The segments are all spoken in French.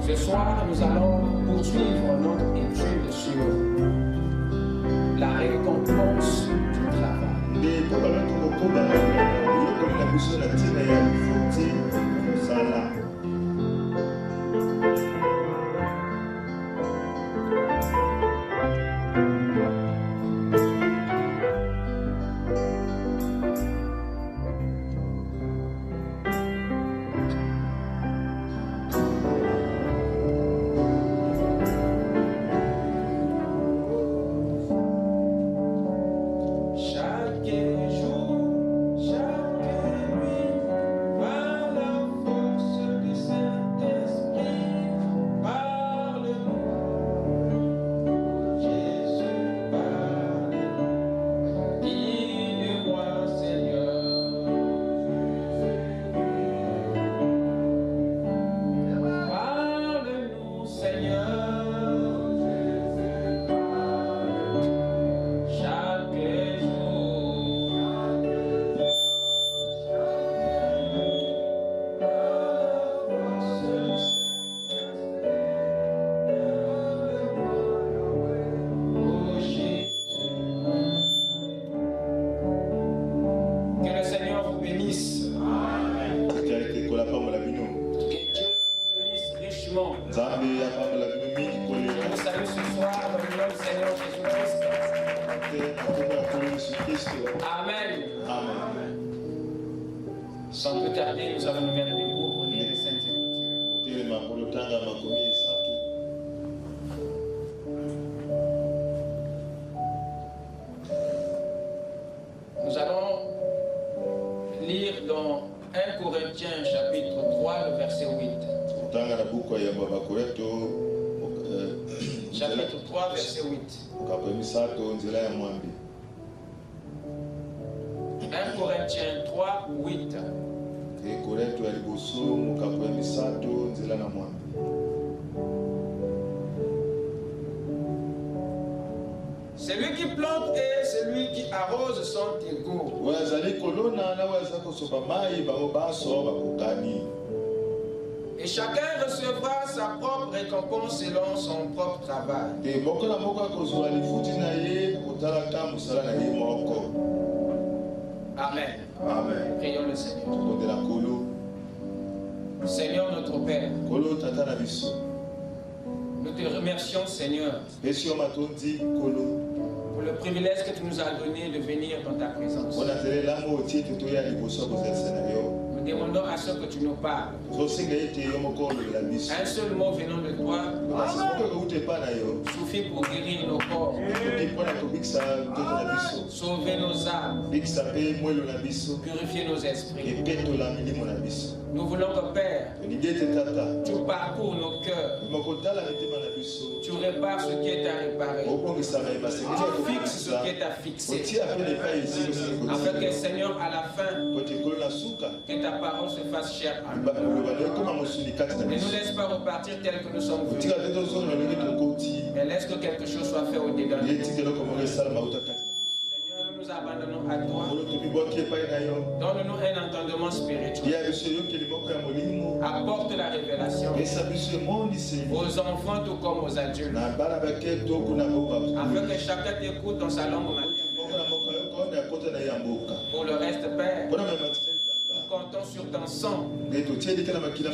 Ce soir, nous allons poursuivre notre étude sur la récompense du travail. Amen. Amen. Sans plus tarder, nous allons nous mettre debout pour lire les Saintes Écritures. Nous allons lire dans 1 Corinthiens chapitre 3, le verset 8. Chapitre 3, verset 8. 1 Corinthiens 3, 8. Celui qui plante et celui qui arrose sont égaux. Et chacun recevra sa propre récompense selon son propre travail. Amen. Amen. Prions le Seigneur. Seigneur notre Père, nous te remercions, Seigneur, pour le privilège que tu nous as donné de venir dans ta présence. Nous demandons à ce que tu nous parles. Un seul mot venant de toi suffit pour guérir nos corps, sauver nos âmes, purifier nos esprits. Nous voulons que, Père, tu parcours nos cœurs, tu répares ce qui est à réparer, tu fixes ce qui est à fixer, afin que, Seigneur, à la fin, que ta parole se fasse chère à nous. Ne nous laisse pas repartir tel que nous sommes venus, mais laisse que quelque chose soit fait au-dedans de nous. Seigneur, nous nous abandonnons à toi. Donne-nous un entendement spirituel. Apporte la révélation aux enfants tout comme aux adultes, afin que chacun t'écoute dans sa langue maternelle. Pour le reste, Père, nous comptons sur ton sang qui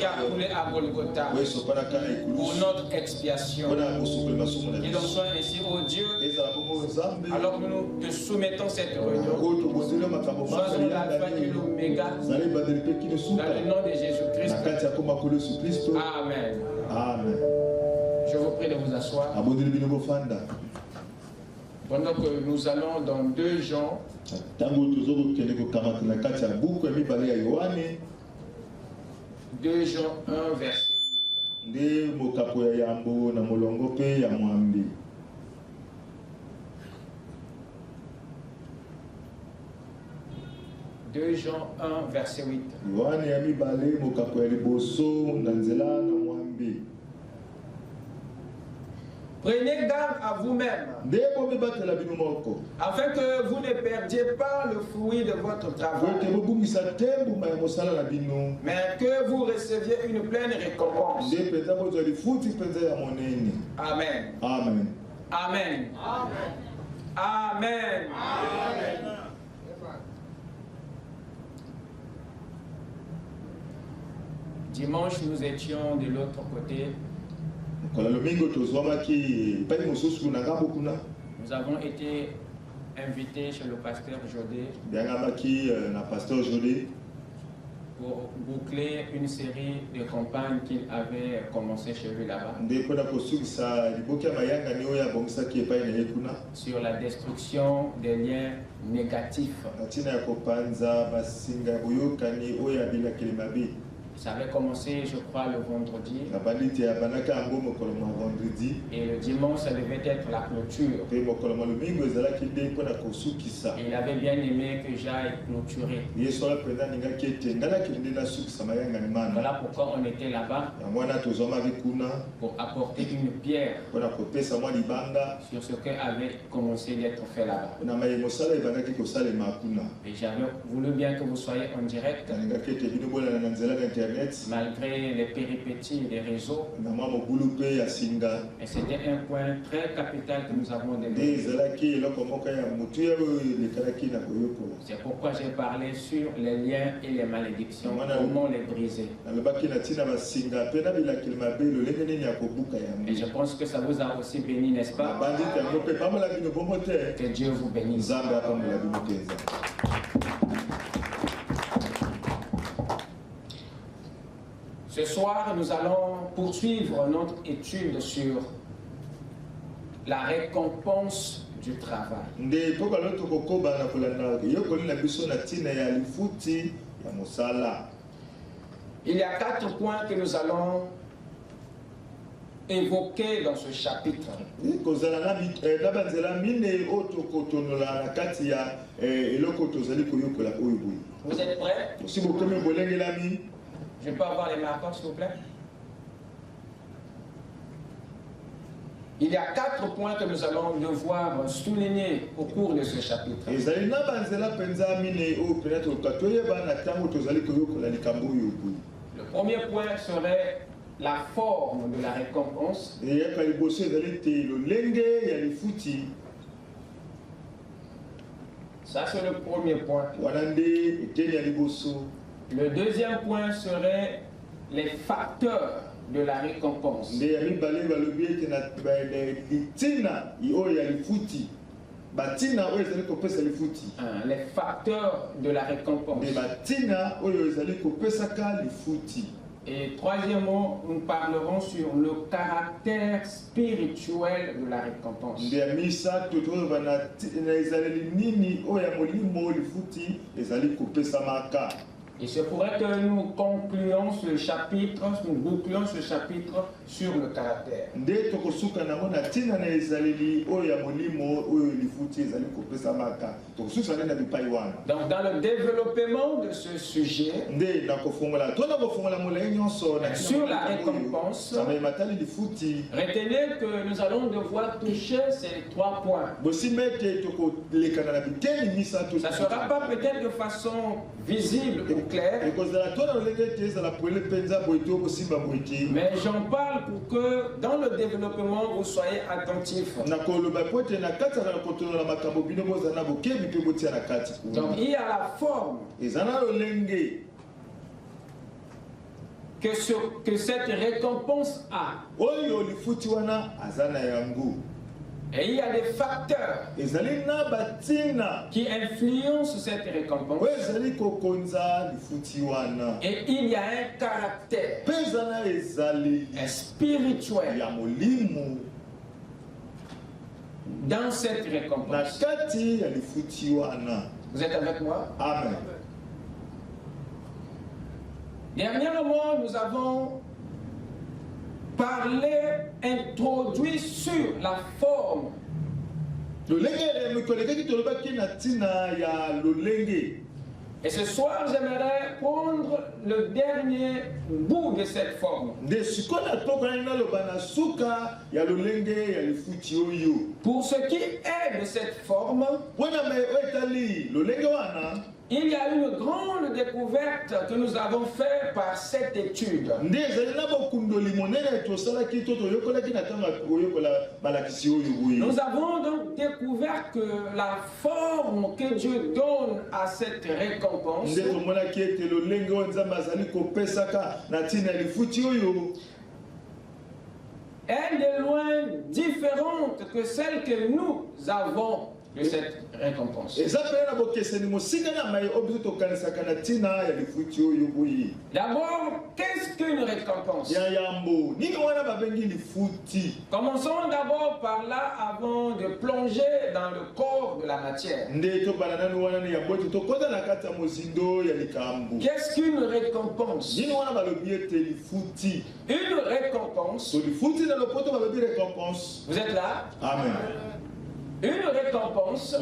a coulé à Golgotha pour notre expiation. Et donc sois ainsi, ô Dieu, alors que nous te soumettons cette réunion, sois l'alpha et l'oméga, dans le nom de Jésus-Christ. Amen. Amen. Je vous prie de vous asseoir. Pendant que nous allons dans 2 Jean, 2 Jean 1, verset 8. 2 Jean 1, verset 8. Prenez garde à vous-même, afin que vous ne perdiez pas le fruit de votre travail, mais que vous receviez une pleine récompense. Amen. Amen. Amen. Amen. Amen. Dimanche, nous étions de l'autre côté. Nous avons été invités chez le pasteur Jodé pour boucler une série de campagnes qu'il avait commencé chez lui là-bas sur la destruction des liens négatifs. Ça avait commencé, je crois, le vendredi. Et le dimanche, ça devait être la clôture. Et il avait bien aimé que j'aille clôturer. Voilà pourquoi on était là-bas, pour apporter une pierre sur ce qui avait commencé d'être fait là-bas. Et j'avais voulu bien que vous soyez en direct, malgré les péripéties des réseaux. Et c'était un point très capital que nous avons développé. C'est pourquoi j'ai parlé sur les liens et les malédictions, comment les briser. Et je pense que ça vous a aussi béni, n'est-ce pas? Que Dieu vous bénisse. Ce soir, nous allons poursuivre notre étude sur la récompense du travail. Il y a 4 points que nous allons évoquer dans ce chapitre. Vous êtes prêts? Je peux avoir les marqueurs, s'il vous plaît? Il y a 4 points que nous allons devoir souligner au cours de ce chapitre. Le premier point serait la forme de la récompense. Ça, c'est le premier point. Le deuxième point serait les facteurs de la récompense. Les facteurs de la récompense. Et troisièmement, nous parlerons sur le caractère spirituel de la récompense. Il se pourrait que nous concluons ce chapitre, nous bouclions ce chapitre sur le caractère. Donc dans le développement de ce sujet, sur la récompense, retenez que nous allons devoir toucher ces 3 points. Ça ne sera pas peut-être de façon visible ou claire, mais j'en parle pour que dans le développement vous soyez attentifs. Donc il y a la forme que cette récompense a. Et il y a des facteurs qui influencent cette récompense. Et il y a un caractère spirituel dans cette récompense. Vous êtes avec moi? Amen. Dernièrement, nous avons introduit sur la forme Et ce soir, j'aimerais prendre le dernier bout de cette forme. Pour ce qui est de cette forme, il y a une grande découverte que nous avons faite par cette étude. Nous avons donc découvert que la forme que Dieu donne à cette récompense est de loin différente que celle que nous avons de cette récompense. D'abord, qu'est-ce qu'une récompense? Commençons d'abord par là avant de plonger dans le corps de la matière. Qu'est-ce qu'une récompense? Une récompense. Vous êtes là? Amen. Une récompense,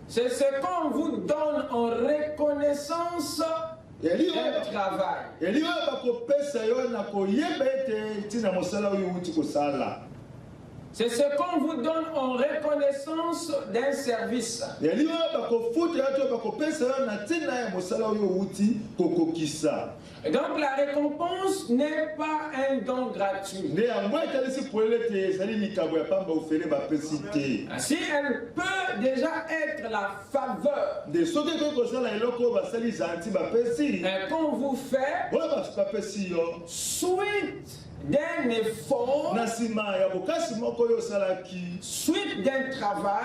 c'est ce qu'on vous donne en reconnaissance d'un travail. C'est ce qu'on vous donne en reconnaissance d'un service. Et donc la récompense n'est pas un don gratuit. Si elle peut déjà être la faveur qu'on vous fait suite d'un effort, suite d'un travail,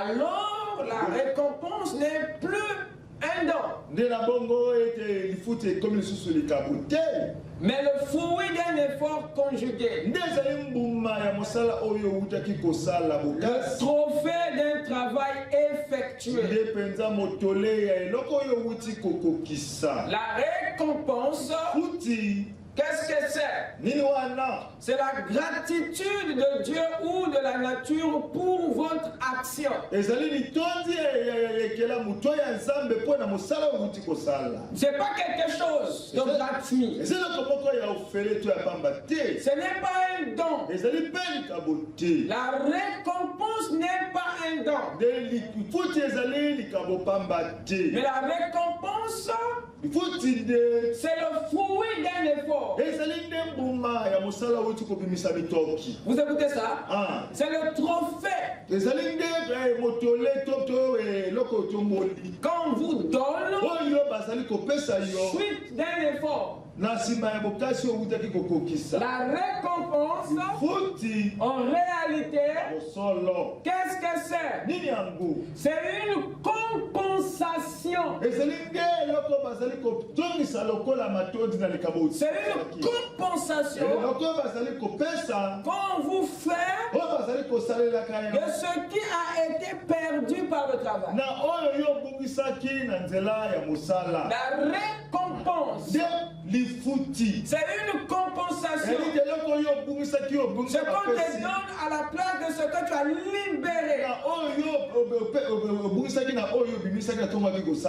alors la récompense n'est plus un don, mais le fruit d'un effort conjugué, le trophée d'un travail effectué. La récompense, qu'est-ce que c'est? C'est la gratitude de Dieu ou de la nature pour votre action. C'est pas quelque chose de gratuit. Ce n'est pas un don. La récompense n'est pas un don. Mais la récompense, c'est le fruit d'un effort. Vous écoutez ça? C'est le trophée qu'on vous donne suite d'un effort. La récompense, en réalité, qu'est-ce que c'est? C'est une compensation. C'est une compensation qu'on vous fait de ce qui a été perdu par le travail. La récompense, c'est une compensation. Ce qu'on te donne à la place de ce que tu as libéré.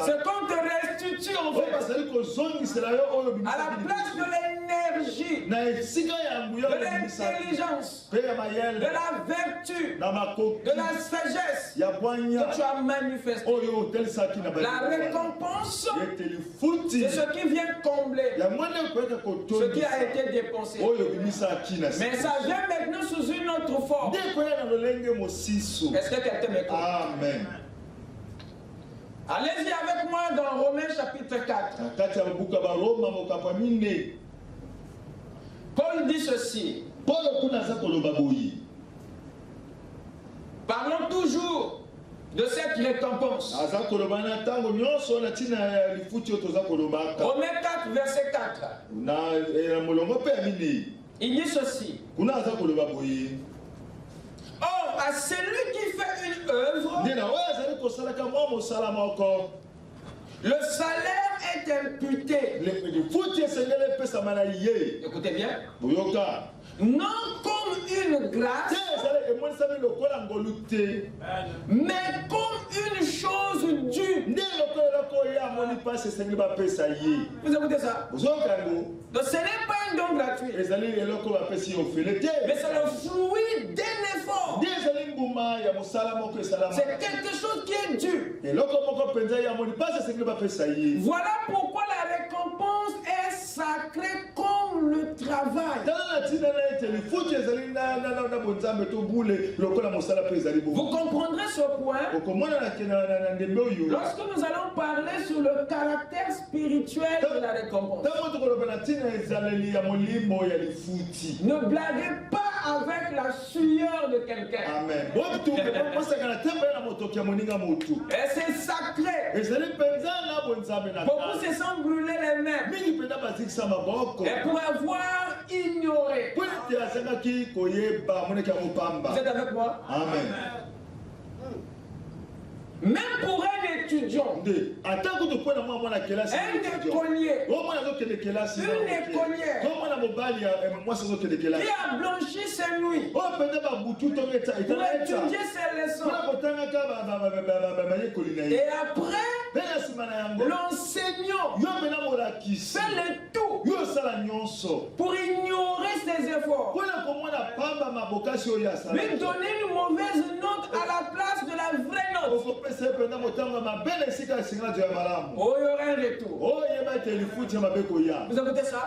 Ce qu'on te restitue en fait. À la place de l'énergie, de l'intelligence, de la vertu, de la sagesse que tu as manifesté. La récompense, c'est ce qui vient combler ce qui a été dépensé. Mais ça vient maintenant sous une autre forme. Est-ce que quelqu'un m'écoute? Amen. Allez-y avec moi dans Romains chapitre 4. Paul dit ceci. Parlons toujours de cette récompense. Romains 4, verset 4. Il dit ceci. Or, à celui qui fait une œuvre, le salaire est imputé. Écoutez bien. non comme une grâce, mais comme une chose due. Vous écoutez ça? Donc ce n'est pas un don gratuit, mais c'est le fruit d'un effort. C'est quelque chose qui est dû. Voilà pourquoi la récompense est sacrée comme le travail. Vous comprendrez ce point lorsque nous allons parler sur le caractère spirituel de la récompense. Ne blaguez pas avec la sueur de quelqu'un. Amen. Et c'est sacré. Beaucoup se sont brûlés les mains. Et pour avoir ignoré. Vous êtes avec moi? Amen. Même pour un étudiant, un écolier, qui a blanchi ses nuits pour étudier ses leçons, et après l'enseignant fait le tout pour ignorer ses efforts, lui donner une mauvaise note à la place de la vraie note. Oh, il y aura un retour. Vous écoutez ça?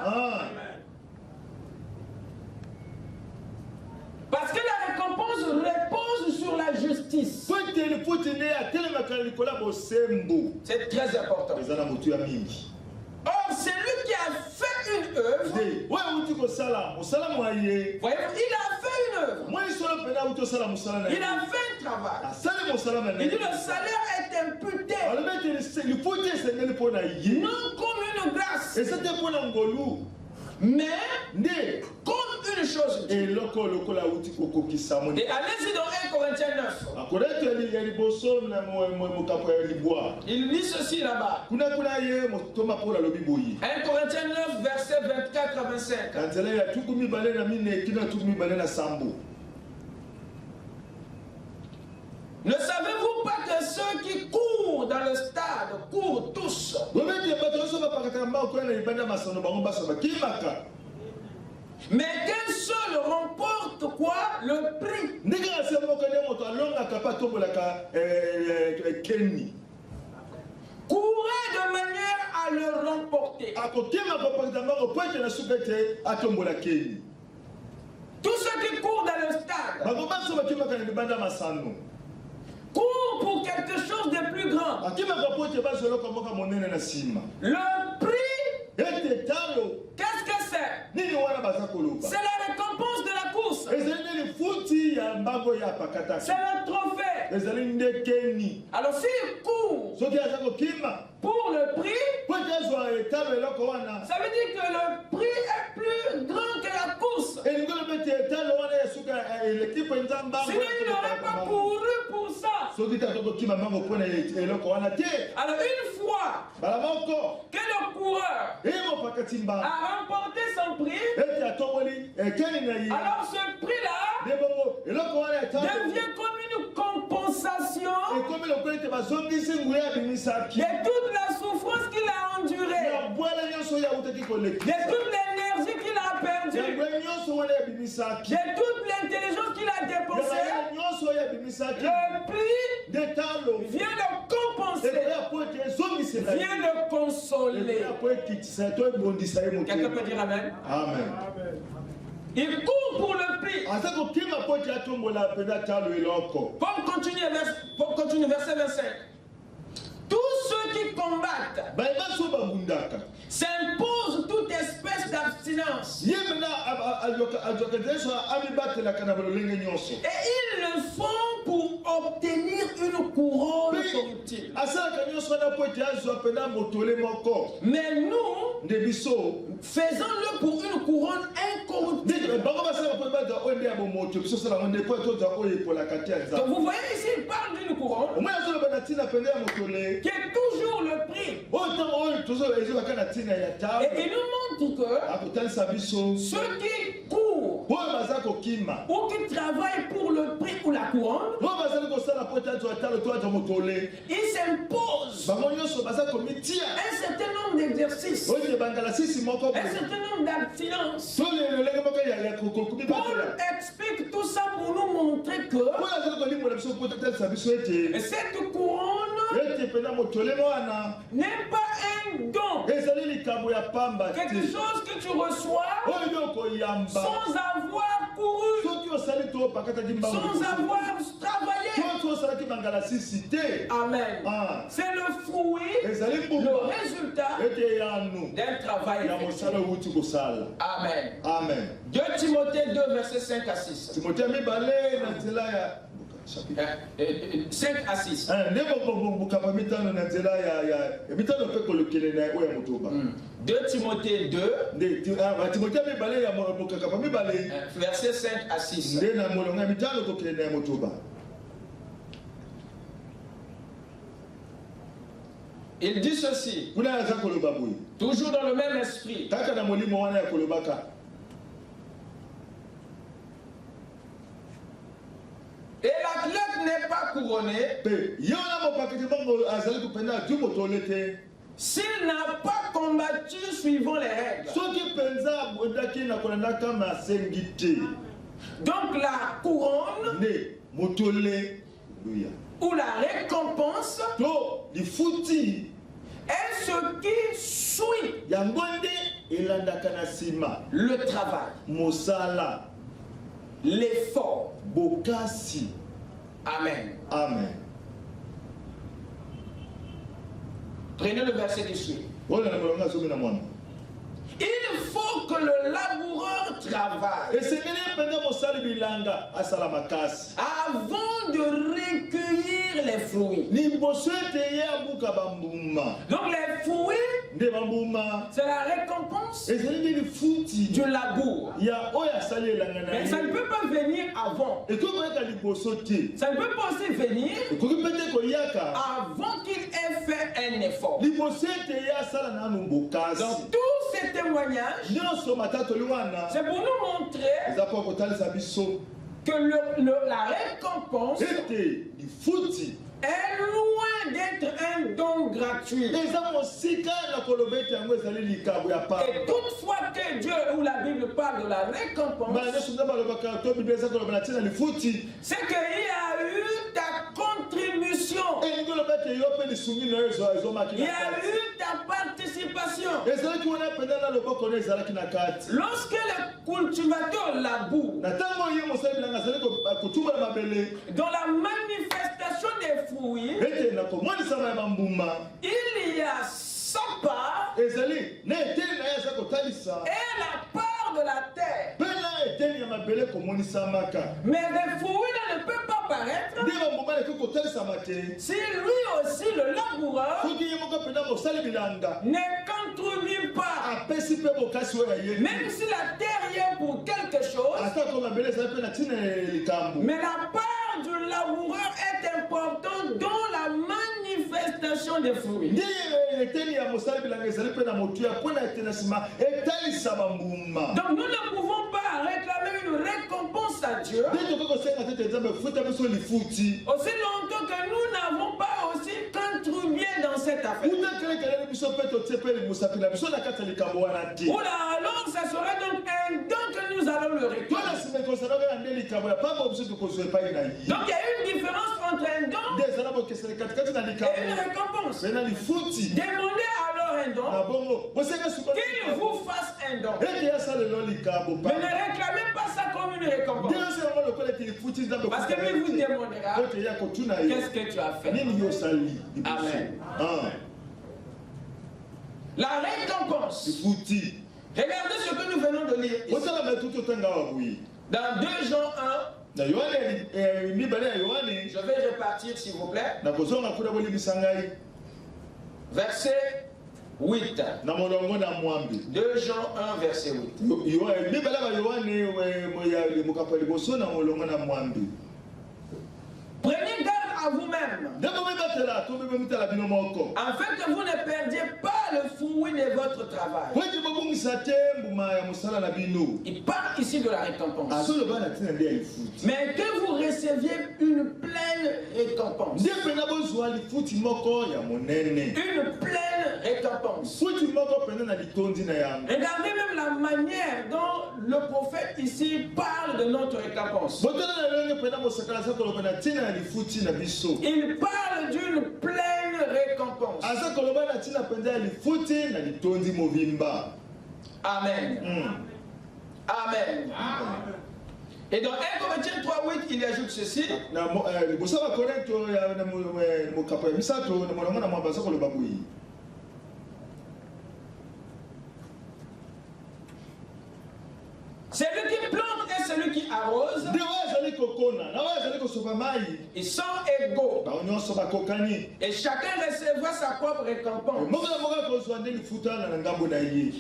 Parce que la récompense repose sur la justice. C'est très important. Or, celui qui a fait une œuvre, voyez, il a fait une œuvre. Il a fait un travail. Il dit le salaire est imputé. Non comme une grâce, mais comme une chose. Et allez-y dans 1 Corinthiens 9. Il lit ceci là-bas. 1 Corinthiens 9, versets 24 à 25. Ne savez-vous pas que ceux qui courent dans le stade courent tous? Mais qu'un seul remporte quoi? Le prix. Courez de manière à le remporter. Tous ceux qui courent dans le stade courent pour quelque chose de plus grand. Le prix, qu'est-ce que c'est? C'est la récompense de la course. C'est le trophée. Alors s'il court pour le prix, ça veut dire que le prix est plus grand que la course. Sinon il n'aurait pas couru pour ça. Alors une fois que le coureur a remporté son prix, alors ce prix-là devient comme une compensation de toute la souffrance qu'il a endurée, de toute l'énergie qu'il a perdue, de toute l'intelligence qu'il a dépensée. Le prix vient le compenser, vient le consoler. Quelqu'un peut dire amen? Amen. Il court pour le prix. Pour continuer, verset 25. Tous ceux qui combattent s'imposent toute espèce d'abstinence. Et ils le font pour obtenir une couronne corruptible. Mais nous, faisons-le pour une couronne incorruptible. Donc vous voyez ici, il parle d'une couronne qui est toujours le prix. Et il nous montre que ceux qui courent ou qui travaillent pour le prix ou la couronne, ils s'imposent un certain nombre d'exercices, un certain nombre d'abstinences. Paul explique tout ça pour nous montrer que cette couronne n'est pas un don, quelque chose que tu reçois sans avoir couru, sans avoir travaillé. Amen. C'est le fruit, le résultat d'un travail. Amen. Amen. 2 Timothée 2, versets 5 à 6. 5 à 6. 2 Timothée 2, versets 5 à 6. Il dit ceci, toujours dans le même esprit. Et l'athlète n'est pas couronné s'il n'a pas combattu suivant les règles. Donc la couronne ou la récompense est ce qui suit le travail, l'effort. Amen. Amen. Prenez le verset qui suit. Il faut que le laboureur travaille avant de recueillir les fruits. Donc les fruits, c'est la récompense du labour. Mais ça ne peut pas venir avant. Ça ne peut pas aussi venir avant qu'il ait fait un effort. Donc tous ces témoignages, c'est pour nous montrer que la récompense est loin d'être un don gratuit. Et toutefois que Dieu ou la Bible parle de la récompense, c'est qu'il y a eu ta contribution, il y a eu ta participation. Lorsque le cultivateur laboure, dans la manifestation des fruits, il y a sa part et la part de la terre. Mais les fruits ne peuvent pas paraître si lui aussi, le laboureur, ne contribue pas. Même si la terre y est pour quelque chose, mais la part du laboureur est importante dans la manifestation des fruits. Donc nous ne pouvons pas réclamer une récompense à Dieu aussi longtemps que nous n'avons pas aussi contribué dans cette affaire. Oula, alors ça sera donc un don que nous allons le réclamer. Donc il y a une différence entre un don et une récompense. Demandez alors un don, qu'il vous fasse un don. Mais ne réclamez pas ça comme une récompense. Parce que lui vous demandera qu'est-ce que tu as fait. Amen. La récompense. Regardez ce que nous venons de lire ici. Dans 2 Jean 1, je vais repartir s'il vous plaît. Verset 8. 2 Jean 1, verset 8. Prenez garde à vous-même, afin que vous ne perdiez pas le fruit de votre travail. Il parle ici de la récompense. Mais que vous receviez une pleine récompense. Une pleine récompense. Regardez même la manière dont le prophète ici parle de notre récompense. Il parle d'une pleine récompense. Amen. Amen. Et dans 1 Corinthiens 3:8, il ajoute ceci. Celui qui plante et celui qui arrose, ils sont égaux. Et chacun recevra sa propre récompense.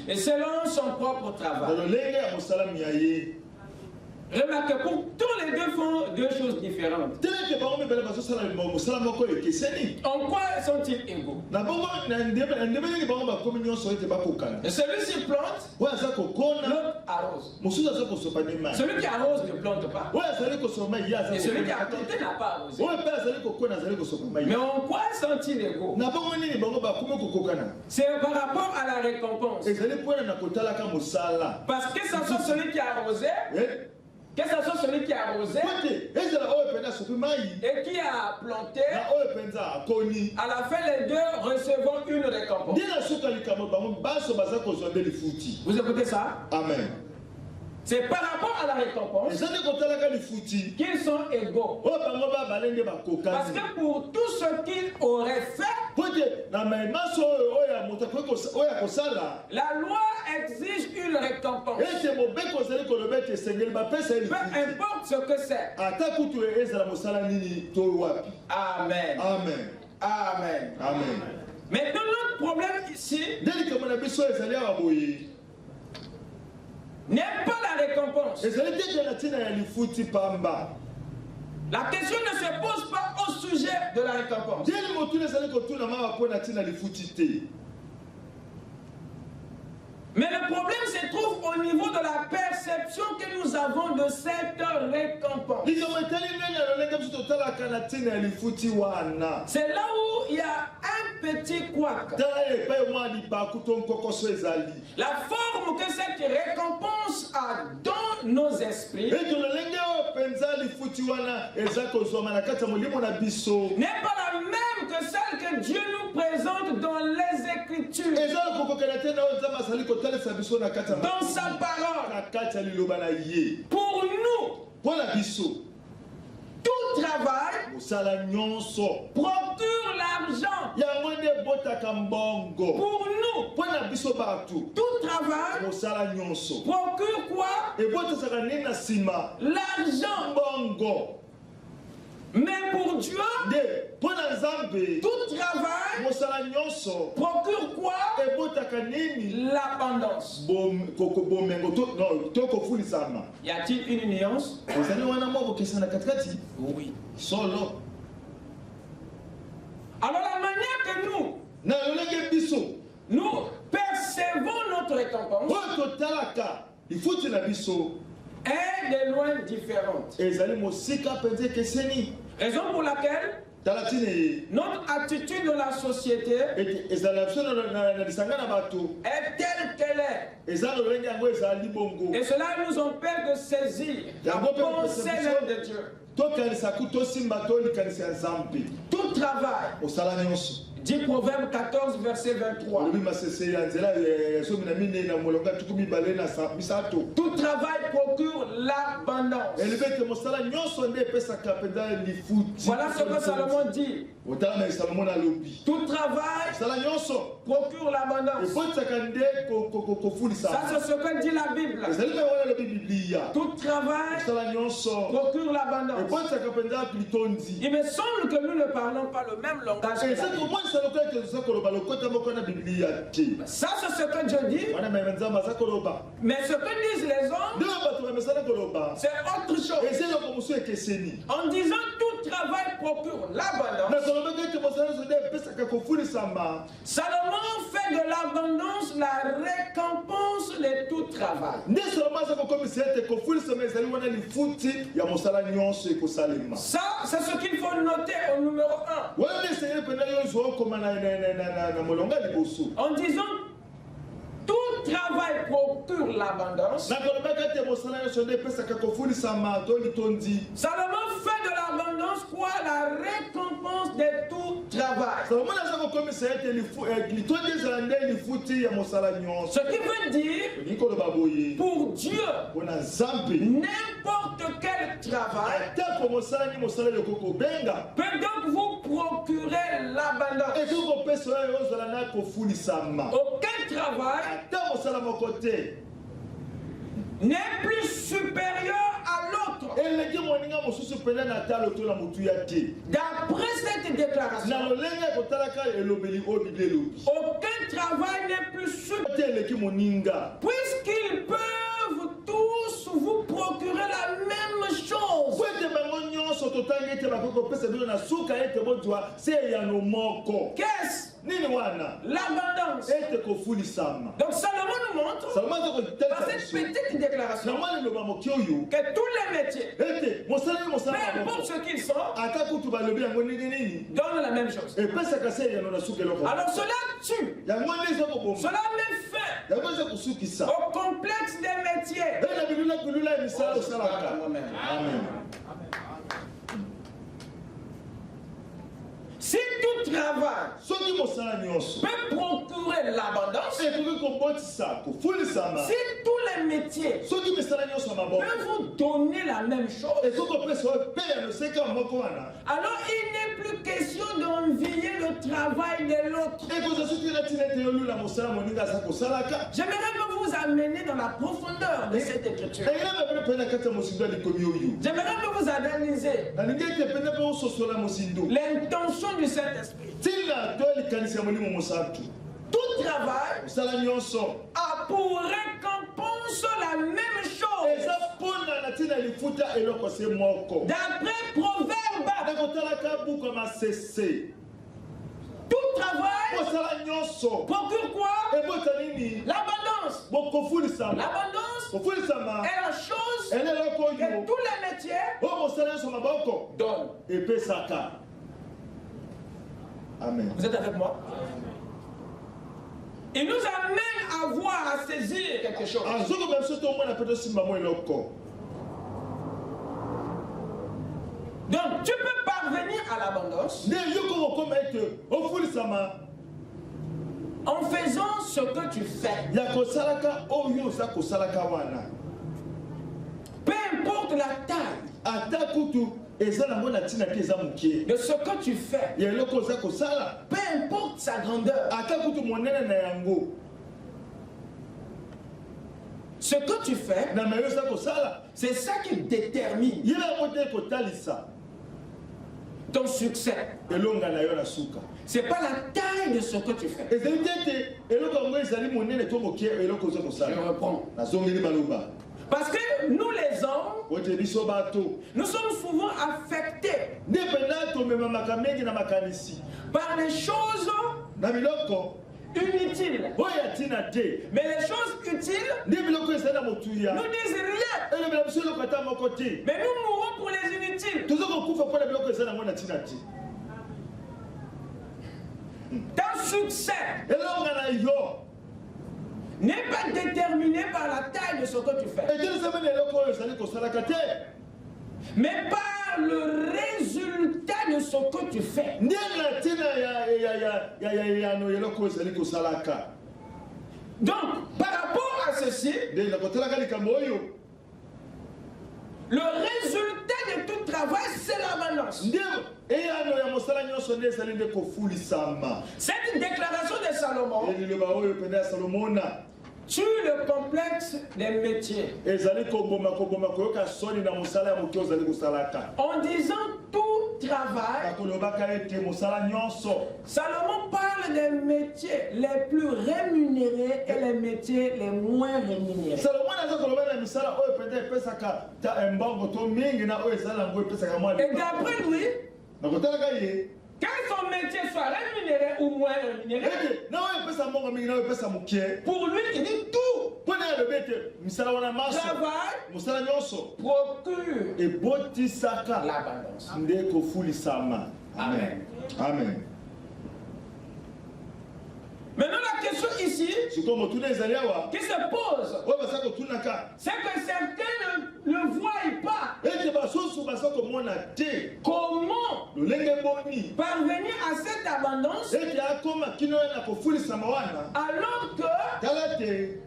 Et selon son propre travail. Remarquez, pour tous les deux font deux choses différentes. En quoi sont-ils égaux? Et celui-ci plante, l'autre arrose. Celui qui arrose ne plante pas. Et celui qui a planté n'a pas arrosé. Mais en quoi sont-ils égaux? C'est par rapport à la récompense. Parce que ça soit celui qui a arrosé, que ce soit celui qui a arrosé et qui a planté, à la fin les deux recevront une récompense. Vous écoutez ça? Amen. C'est par rapport à la récompense qu'ils sont égaux. Parce que pour tout ce qu'ils auraient fait, la loi exige une récompense. Peu importe ce que c'est. Amen. Amen. Amen. Amen. Maintenant, notre problème ici n'est pas la récompense. La question ne se pose pas au sujet de la récompense. Mais le problème se trouve au niveau de la perception que nous avons de cette récompense. C'est là où il y a un petit couac. La forme que cette récompense a dans nos esprits n'est pas la même que celle que Dieu nous présente dans les Écritures. Dans sa parole. Pour nous, tout travail procure l'argent. Pour nous, tout travail procure quoi? L'argent. Mais pour Dieu, tout travail procure quoi? L'abondance. Y a-t-il une nuance? Oui. Alors la manière que nous percevons notre récompense est de loin différente. Raison pour laquelle notre attitude dans la société est telle qu'elle est. Et cela nous empêche de saisir la pensée même de Dieu. Tout travail, dit Proverbe 14, verset 23. Tout travail procure l'abondance. Voilà ce que Salomon dit. Tout travail procure l'abondance. Ça, c'est ce que dit la Bible. Tout travail procure l'abondance. Il me semble que nous ne parlons pas le même langage. Ça, c'est ce que Dieu dit. Mais ce que disent les hommes, c'est autre chose. En disant tout travail procure l'abondance, Salomon fait de l'abondance la récompense de tout travail. Ça, c'est ce qu'il faut noter au numéro 1. En disant tout travail procure l'abondance, Salomon fait de l'abondance quoi? La récompense de tout travail. Ce qui veut dire, pour Dieu, n'importe quel travail peut donc vous procurer l'abondance. Aucun travail n'est plus supérieur à l'autre. D'après cette déclaration, aucun travail n'est plus supérieur, puisqu'ils peuvent tous vous procurer la même chose. Qu'est-ce? L'abondance. Donc Salomon nous montre par cette petite déclaration que tous les métiers, peu importe ce qu'ils sont, donnent la même chose. Alors cela tue, cela met fin au complexe des métiers. Amen. Si tout travail peut procurer l'abondance, si tous les métiers peuvent vous donner la même chose, alors il n'est plus question d'envier le travail de l'autre. J'aimerais vous amener dans la profondeur de cette écriture. J'aimerais vous analyser l'intention du Saint-Esprit. Tout travail a pour récompense la même chose. D'après Proverbe, tout travail procure quoi? L'abondance. L'abondance est la chose que tous les métiers donnent. Amen. Vous êtes avec moi? Il nous amène à voir, à saisir quelque chose. Donc, tu peux parvenir à l'abondance en faisant ce que tu fais. Peu importe la taille de ce que tu fais, peu importe sa grandeur, ce que tu fais, c'est ça qui détermine ton succès. C'est pas la taille de ce que tu fais. Je reprends. Parce que nous les hommes, nous sommes souvent affectés par les choses inutiles. Mais les choses utiles nous disent rien. Mais nous mourons pour les inutiles. Ton succès n'est pas déterminé par la taille de ce que tu fais, mais par le résultat de ce que tu fais. Donc, par rapport à ceci, le résultat de tout travail, c'est l'abondance. Cette déclaration de Salomon tue le complexe des métiers en disant tout travail, Salomon parle des métiers les plus rémunérés et les métiers les moins rémunérés. Et d'après lui, que son métier soit rémunéré ou moins rémunéré, pour lui, il dit tout. Travail procure l'abondance. Amen. Amen. Maintenant, la question ici qui se pose, c'est que certains ne voient pas comment parvenir à cette abondance alors que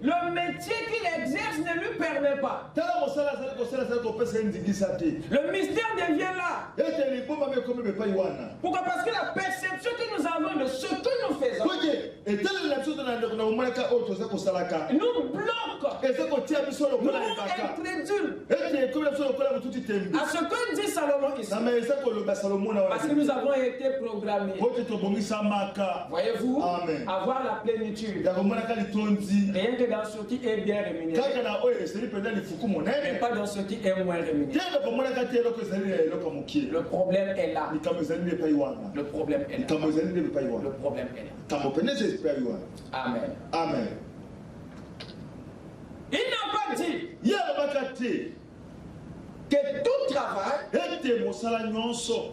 le métier qu'il exerce ne lui permet pas. Le mystère devient là. Pourquoi? Parce que la perception que nous avons de ce que nous faisons nous bloque, nous incrédules à ce que dit Salomon ici. Parce que nous avons été programmés, voyez-vous, avoir la plénitude. Rien que dans ce qui est bien rémunéré, mais pas dans ce qui est moins rémunéré. Le problème est là. Le problème est là. Le problème est là. Amen. Amen. Il n'a pas dit que tout travail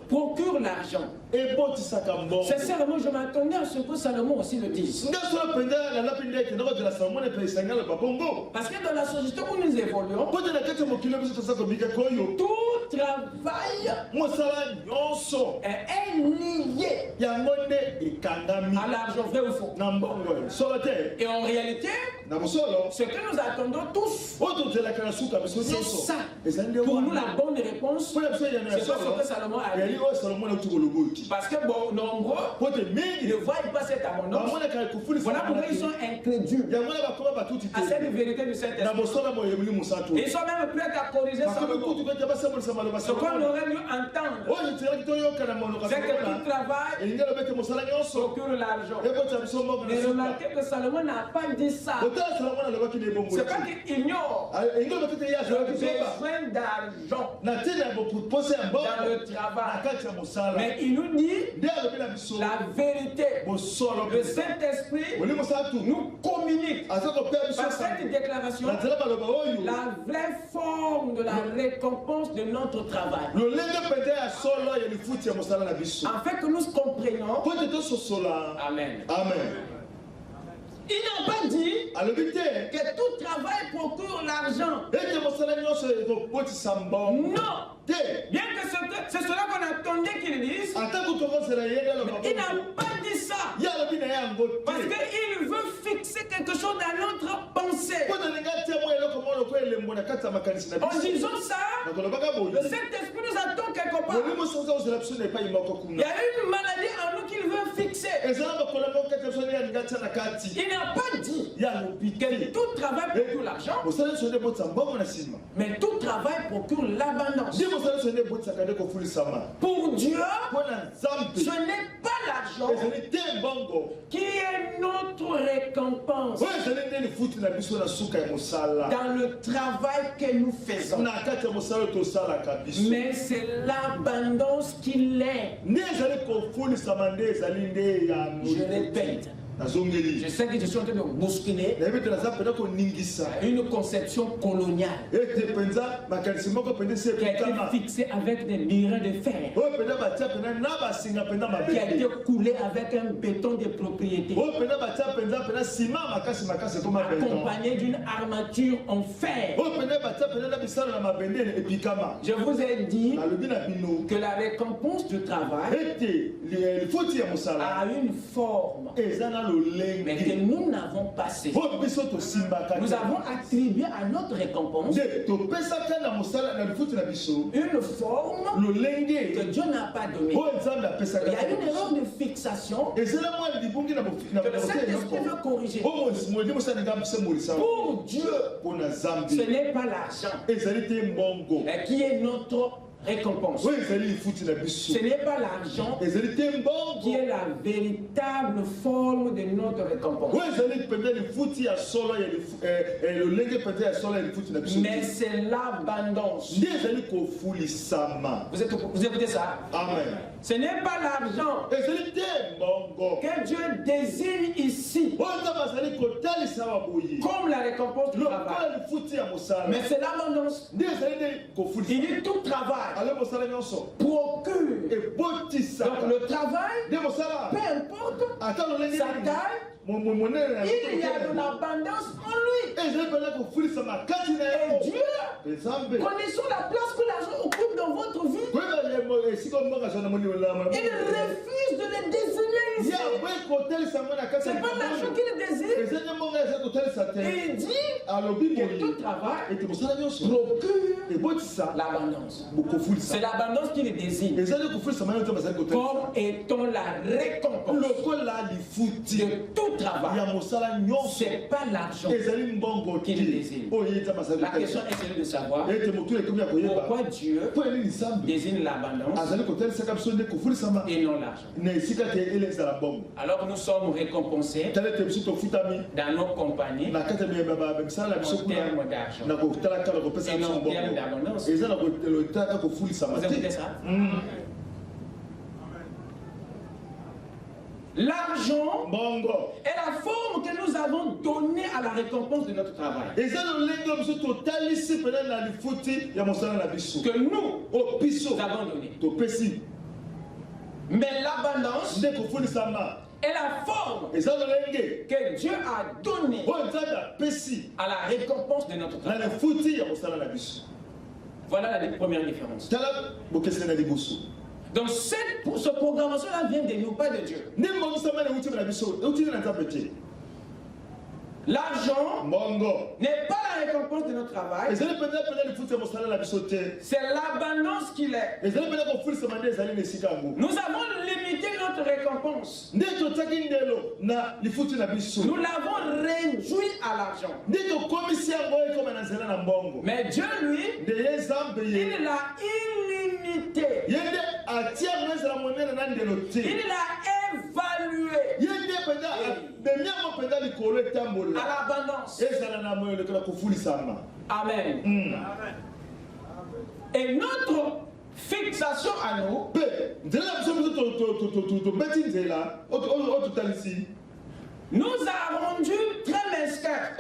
procure l'argent. Sincèrement, je m'attendais à ce que Salomon aussi le dise. Parce que dans la société où nous évoluons, tout travail est lié à l'argent, vrai ou faux. Et en réalité, ce que nous attendons tous, c'est ça. Pour nous, la bonne réponse, c'est ce que Salomon a dit. Parce que bon, nombreux ne voient pas cette abondance. Voilà pourquoi ils sont incrédules à cette vérité de cet esprit. Ils sont même prêts à corriger Salomon. Ce qu'on aurait dû entendre, c'est que tout travail procure l'argent. Mais remarquez que Salomon n'a pas dit ça. C'est pas qu'il ignore le besoin d'argent dans le travail. Mais il nous dit la vérité. Le Saint-Esprit nous communique par cette déclaration la vraie forme de la récompense de notre travail. Afin que nous comprenions. Amen. Amen. Il n'a pas dit que tout travail procure l'argent. Non. Bien que c'est cela qu'on attendait qu'il dise, il n'a pas dit ça. Parce qu'il veut fixer quelque chose dans notre pensée. En disant ça, le Saint-Esprit nous attend quelque part. Il y a une maladie en nous qu'il veut fixer. Il n'a pas dit que tout travail procure l'argent, mais tout travail procure l'abondance. Pour Dieu, ce n'est pas l'argent qui est notre récompense dans le travail que nous faisons, mais c'est l'abondance qu'il est. Je répète. Je sais que je suis en train de bousculer une conception coloniale qui a été fixée avec des mirins de fer, qui a été coulée avec un béton de propriété, accompagné d'une armature en fer. Je vous ai dit que la récompense du travail a une forme, mais que nous n'avons pas saisi. Nous avons attribué à notre récompense une forme que Dieu n'a pas donnée. Il y a une erreur de fixation que le Saint-Esprit veut corriger. Pour Dieu, ce n'est pas l'argent qui est notre récompense. Ce n'est pas l'argent qui est la véritable forme de notre récompense. Mais c'est l'abondance. Vous écoutez ça? Amen. Ce n'est pas l'argent que Dieu désigne ici comme la récompense du travail. Mais c'est l'abondance. Il dit tout travail procure. Donc le travail, peu importe sa taille, il y a de l'abondance en lui. Et Dieu, connaissant la place que l'argent occupe dans votre vie, il refuse de le désigner ici. C'est pas l'argent qu'il désire. Et il dit que tout travail procure l'abondance. C'est l'abondance qu'il désigne comme étant la récompense de tout travail. C'est pas l'argent qu'il désire. La question est celle de savoir pourquoi Dieu désigne l'abondance et non l'argent. Alors nous sommes récompensés dans nos compagnies en termes d'argent et non en termes d'abondance. Vous écoutez ça? L'argent est la forme que nous avons donnée à la récompense de notre travail. Que nous avons donné. Mais l'abondance est la forme que Dieu a donnée à la récompense de notre travail. Voilà la première différence. Donc cette programmation-là vient de nous, pas de Dieu. L'argent n'est pas la récompense de notre travail. C'est l'abondance qu'il est. Nous avons limité notre récompense. Nous l'avons réduit à l'argent. Mais Dieu, lui, il l'a illimité. Il l'a évalué à l'abondance. Amen. Et notre fixation à nous, nous a rendu très mesquins.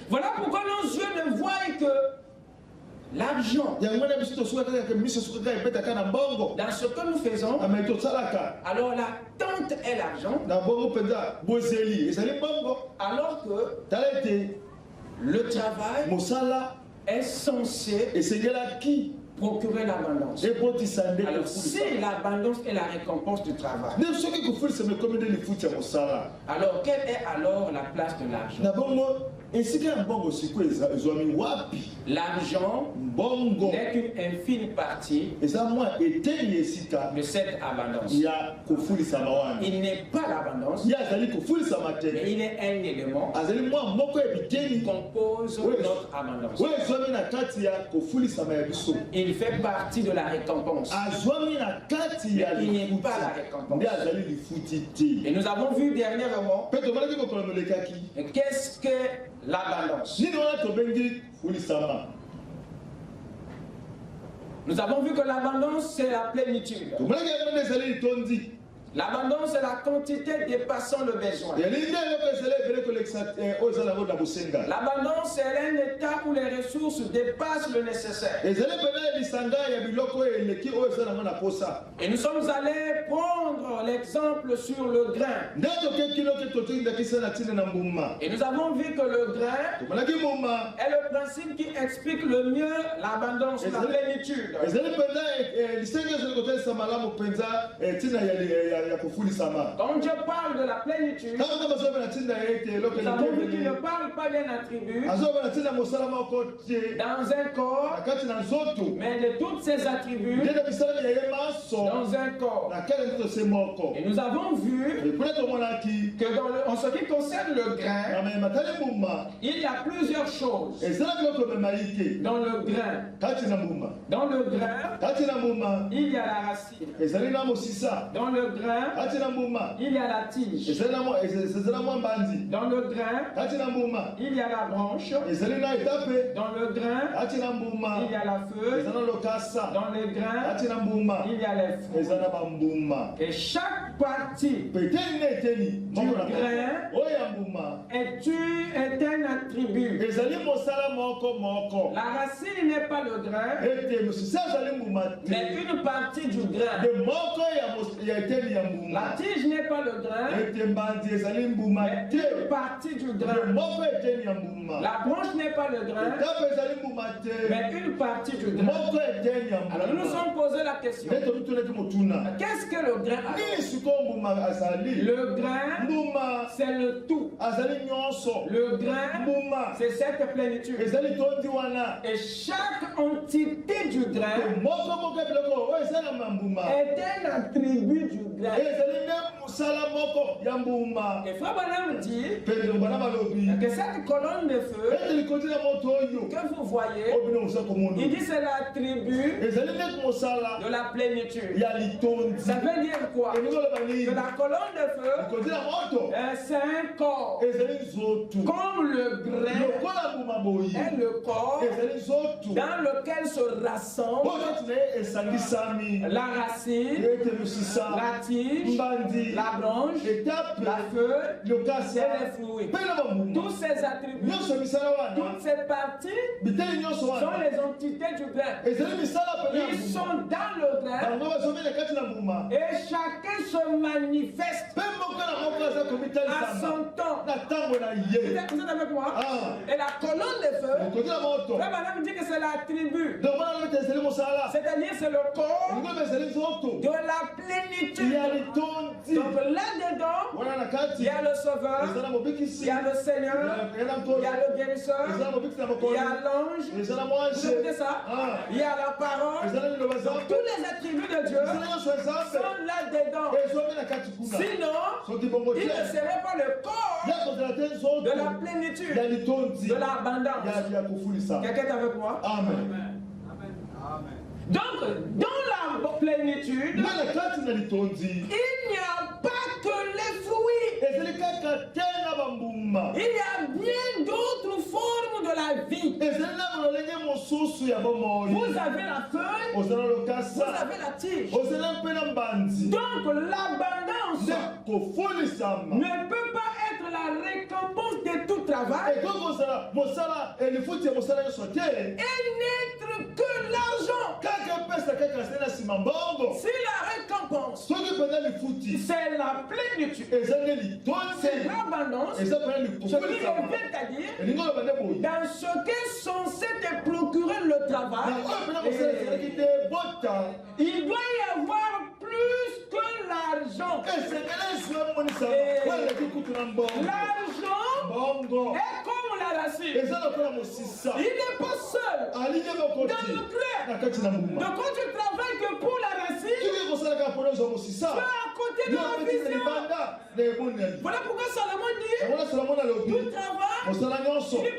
Voilà pourquoi nos yeux ne voient que l'argent. Dans ce que nous faisons, alors l'attente est l'argent. Alors que le travail est censé procurer l'abondance. Alors si l'abondance est la récompense du travail, alors quelle est alors la place de l'argent? L'argent n'est qu'une infime partie de cette abondance. Il n'est pas l'abondance, mais il est un élément qui compose notre abondance. Il fait partie de la récompense. Mais il n'est pas la récompense. Et nous avons vu dernièrement qu'est-ce que l'abondance. Nous avons vu que l'abondance, c'est la plénitude. L'abondance est la quantité dépassant le besoin. L'abondance est un état où les ressources dépassent le nécessaire. Et nous sommes allés prendre l'exemple sur le grain. Et nous avons vu que le grain est le principe qui explique le mieux l'abondance, la plénitude. Quand je parle de la plénitude, nous avons vu qu'il ne parle pas d'un attribut dans un corps, mais de tous ses attributs dans un corps. Et nous avons vu que en ce qui concerne le grain, il y a plusieurs choses dans le grain. Dans le grain, il y a la racine. Dans le grain, il y a la tige. Dans le grain, il y a la branche. Dans le grain, il y a la feuille. Dans le grain, il y a les fruits. Et chaque partie du grain est un attribut. La racine n'est pas le grain, mais une partie du grain. La tige n'est pas le grain, mais une partie du grain. La branche n'est pas le grain, mais une partie du grain. Alors nous nous sommes posé la question, qu'est-ce que le grain a? Le grain, c'est le tout. Le grain, c'est cette plénitude. Et chaque entité du grain est un attribut du grain. Et Frère Branham dit que cette colonne de feu que vous voyez, il dit c'est l'attribut de la plénitude. Ça veut dire quoi? Que la colonne de feu, c'est un corps. Comme le grain est le corps dans lequel se rassemble la racine, la tige, la branche, la feuille et les fruits. Tous ces attributs, toutes ces parties sont les entités du grain. Ils sont dans le grain et chacun se manifeste à son temps. Vous êtes avec moi? Et la colonne de feu, Frère Branham dit que c'est l'attribut. C'est-à-dire c'est le corps de la plénitude. Donc là-dedans, il y a le Sauveur, il y a le Seigneur, il y a le guérisseur, il y a l'ange. Vous écoutez ça? Il y a la parole. Donc tous les attributs de Dieu sont là-dedans. Sinon, il ne serait pas le corps de la plénitude, de l'abondance. Quelqu'un est avec moi? Amen. Donc, dans la plénitude, il n'y a pas que les fruits. Il y a bien d'autres formes de la vie. Vous avez la feuille, vous avez la tige. Donc, l'abondance ne peut pas être la récompense de tout travail et n'être que l'argent. Si la récompense, c'est la plénitude, c'est l'abondance, ce qui revient à dire, dans ce qu'est censé te procurer le travail, il doit y avoir plus que l'argent. L'argent est comme la racine. Il n'est pas seul dans le clair. Donc quand tu travailles que pour la racine, tu es à côté de la vision. Voilà pourquoi Salomon dit, tout travail, il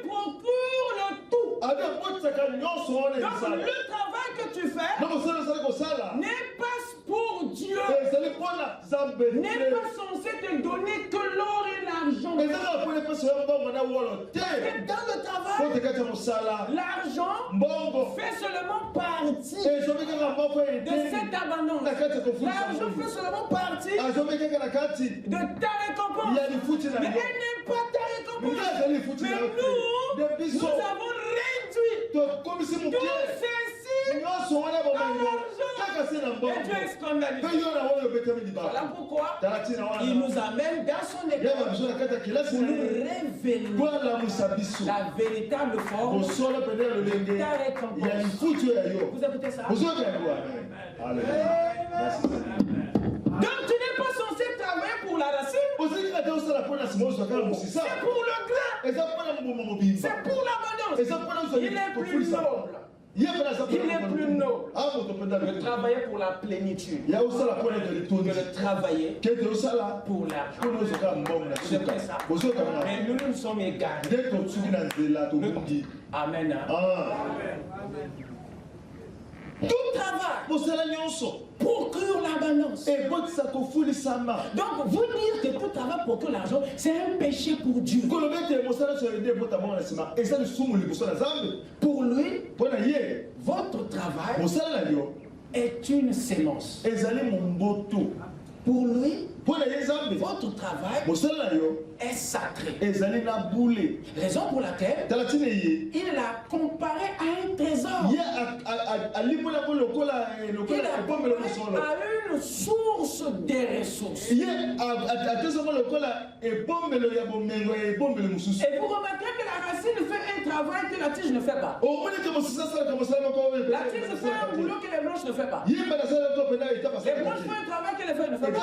procure le tout. Donc le travail que tu fais n'est pas pour Dieu, n'est pas censé te donner que l'or et l'argent. Dans le travail, l'argent fait seulement partie de cette abondance. L'argent fait seulement partie de ta récompense. Mais elle n'est pas ta récompense. Mais nous avons réduit tout ceci à l'argent. Et Dieu est scandalisé. Voilà pourquoi il nous amène dans son école pour nous révéler la véritable forme de ta récompense. Vous écoutez ça? Donc tu n'es pas pour le grain. C'est pour l'abondance. Il est plus noble. Il est plus noble de travailler pour la plénitude que de travailler pour l'argent. C'est vrai ça. Mais nous nous sommes égarés. Amen. Tout travail procure l'abondance. Donc, vous dire que tout travail procure l'argent, c'est un péché pour Dieu. Pour lui, votre travail est une sémence. Pour lui, votre travail est sacré. Raison pour laquelle il l'a comparé à un trésor. Il a comparé à une source des ressources. Et vous remarquez que la racine fait un travail que la tige ne fait pas. La tige fait un boulot que les branches ne font pas. Les branches font un travail que les feuilles ne font pas.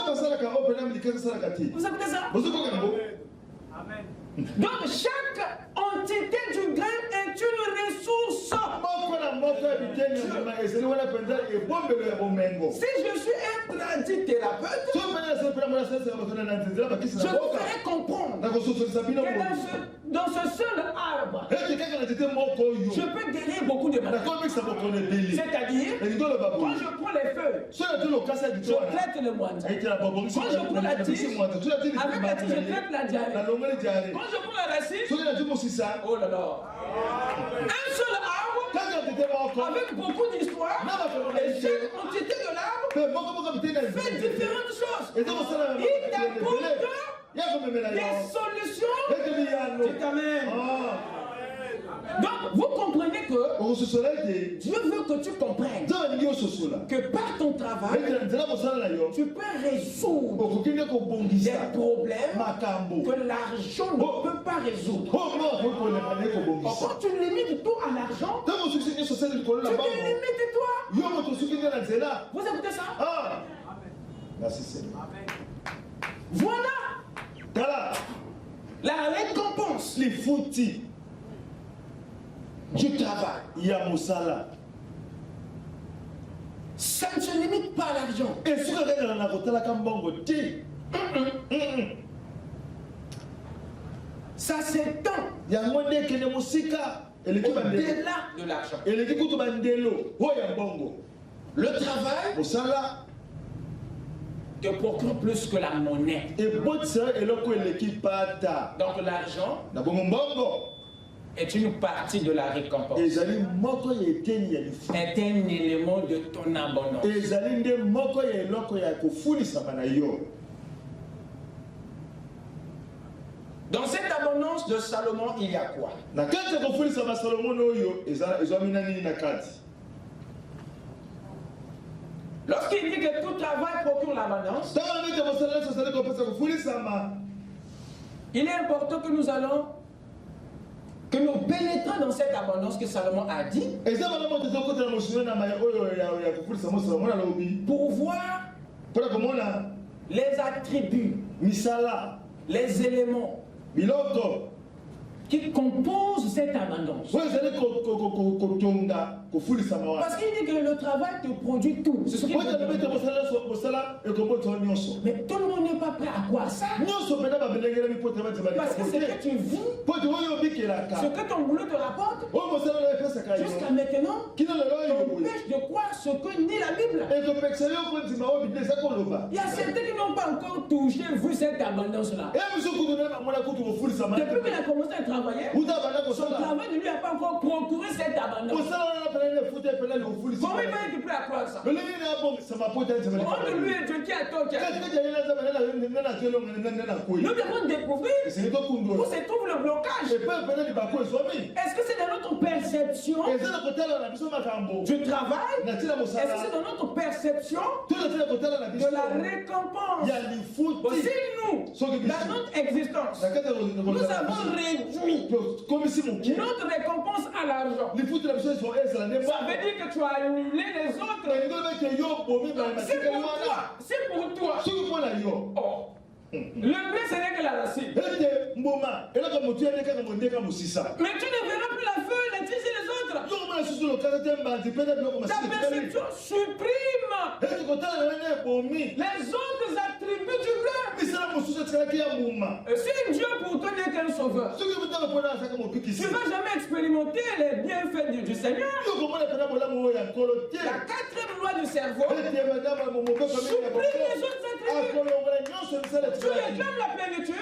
Vous écoutez ça? Amen. Donc chaque entité du grain est une ressource. Si je suis un tradithérapeute, je vous ferai comprendre que dans ce seul arbre, je peux guérir beaucoup de maladies. C'est-à-dire, quand je prends les feuilles, je traite le moitié. Quand je prends la tige, avec la tige, je traite la diarrhée. Quand je prends la racine, oh là là, un seul arbre avec beaucoup d'histoires, et chaque entité de l'arbre fait différentes choses. Il t'apporte des solutions. Amen. Donc, vous comprenez que Dieu veut que tu comprennes que par ton travail, tu peux résoudre des problèmes que l'argent ne peut pas résoudre. Quand tu limites tout à l'argent, tu te limites toi. Vous écoutez ça? Merci Seigneur. Voilà la récompense. Les foutis du travail. Yamusala. Ça ne se limite pas à l'argent. Et ce que ça s'étend au-delà de l'argent. Le travail te procure plus que la monnaie. Donc l'argent est une partie de la récompense. Est un élément de ton abondance. Dans cette abondance de Salomon, il y a quoi? Lorsqu'il dit que tout travail procure l'abondance, il est important que nous pénétrons dans cette abondance que Salomon a dit pour voir les attributs, les éléments qui composent cette abondance. Parce qu'il dit que le travail te produit tout. C'est ce qu'il dit. Mais tout le monde n'est pas prêt à croire ça. Parce que ce que tu vis, ce que ton boulot te rapporte, jusqu'à maintenant, t'empêche de croire ce que dit la Bible. Il y a certains qui n'ont pas encore touché, vu cette abondance-là. Depuis qu'il a commencé à travailler, son travail ne lui a pas encore procuré cette abondance. Comment il va être prêt à croire ça? On lui est Dieu qui a tort. Nous devons découvrir où se trouve le blocage. Est-ce que c'est dans notre perception du travail? Est-ce que c'est dans notre perception de la récompense? Si nous, dans notre existence, nous avons réduit notre récompense à l'argent, ça veut dire que tu as annulé les autres. C'est pour toi. Oh. Le blé, ce n'est que la racine. Mais tu ne verras plus la feuille, la tige et les autres. Ta perception supprime les autres attributs du blé. Si Dieu pour toi n'est qu'un sauveur, tu ne vas jamais expérimenter les bienfaits du Seigneur. La quatrième loi du cerveau supprime les autres attributs. Tu réclames la plénitude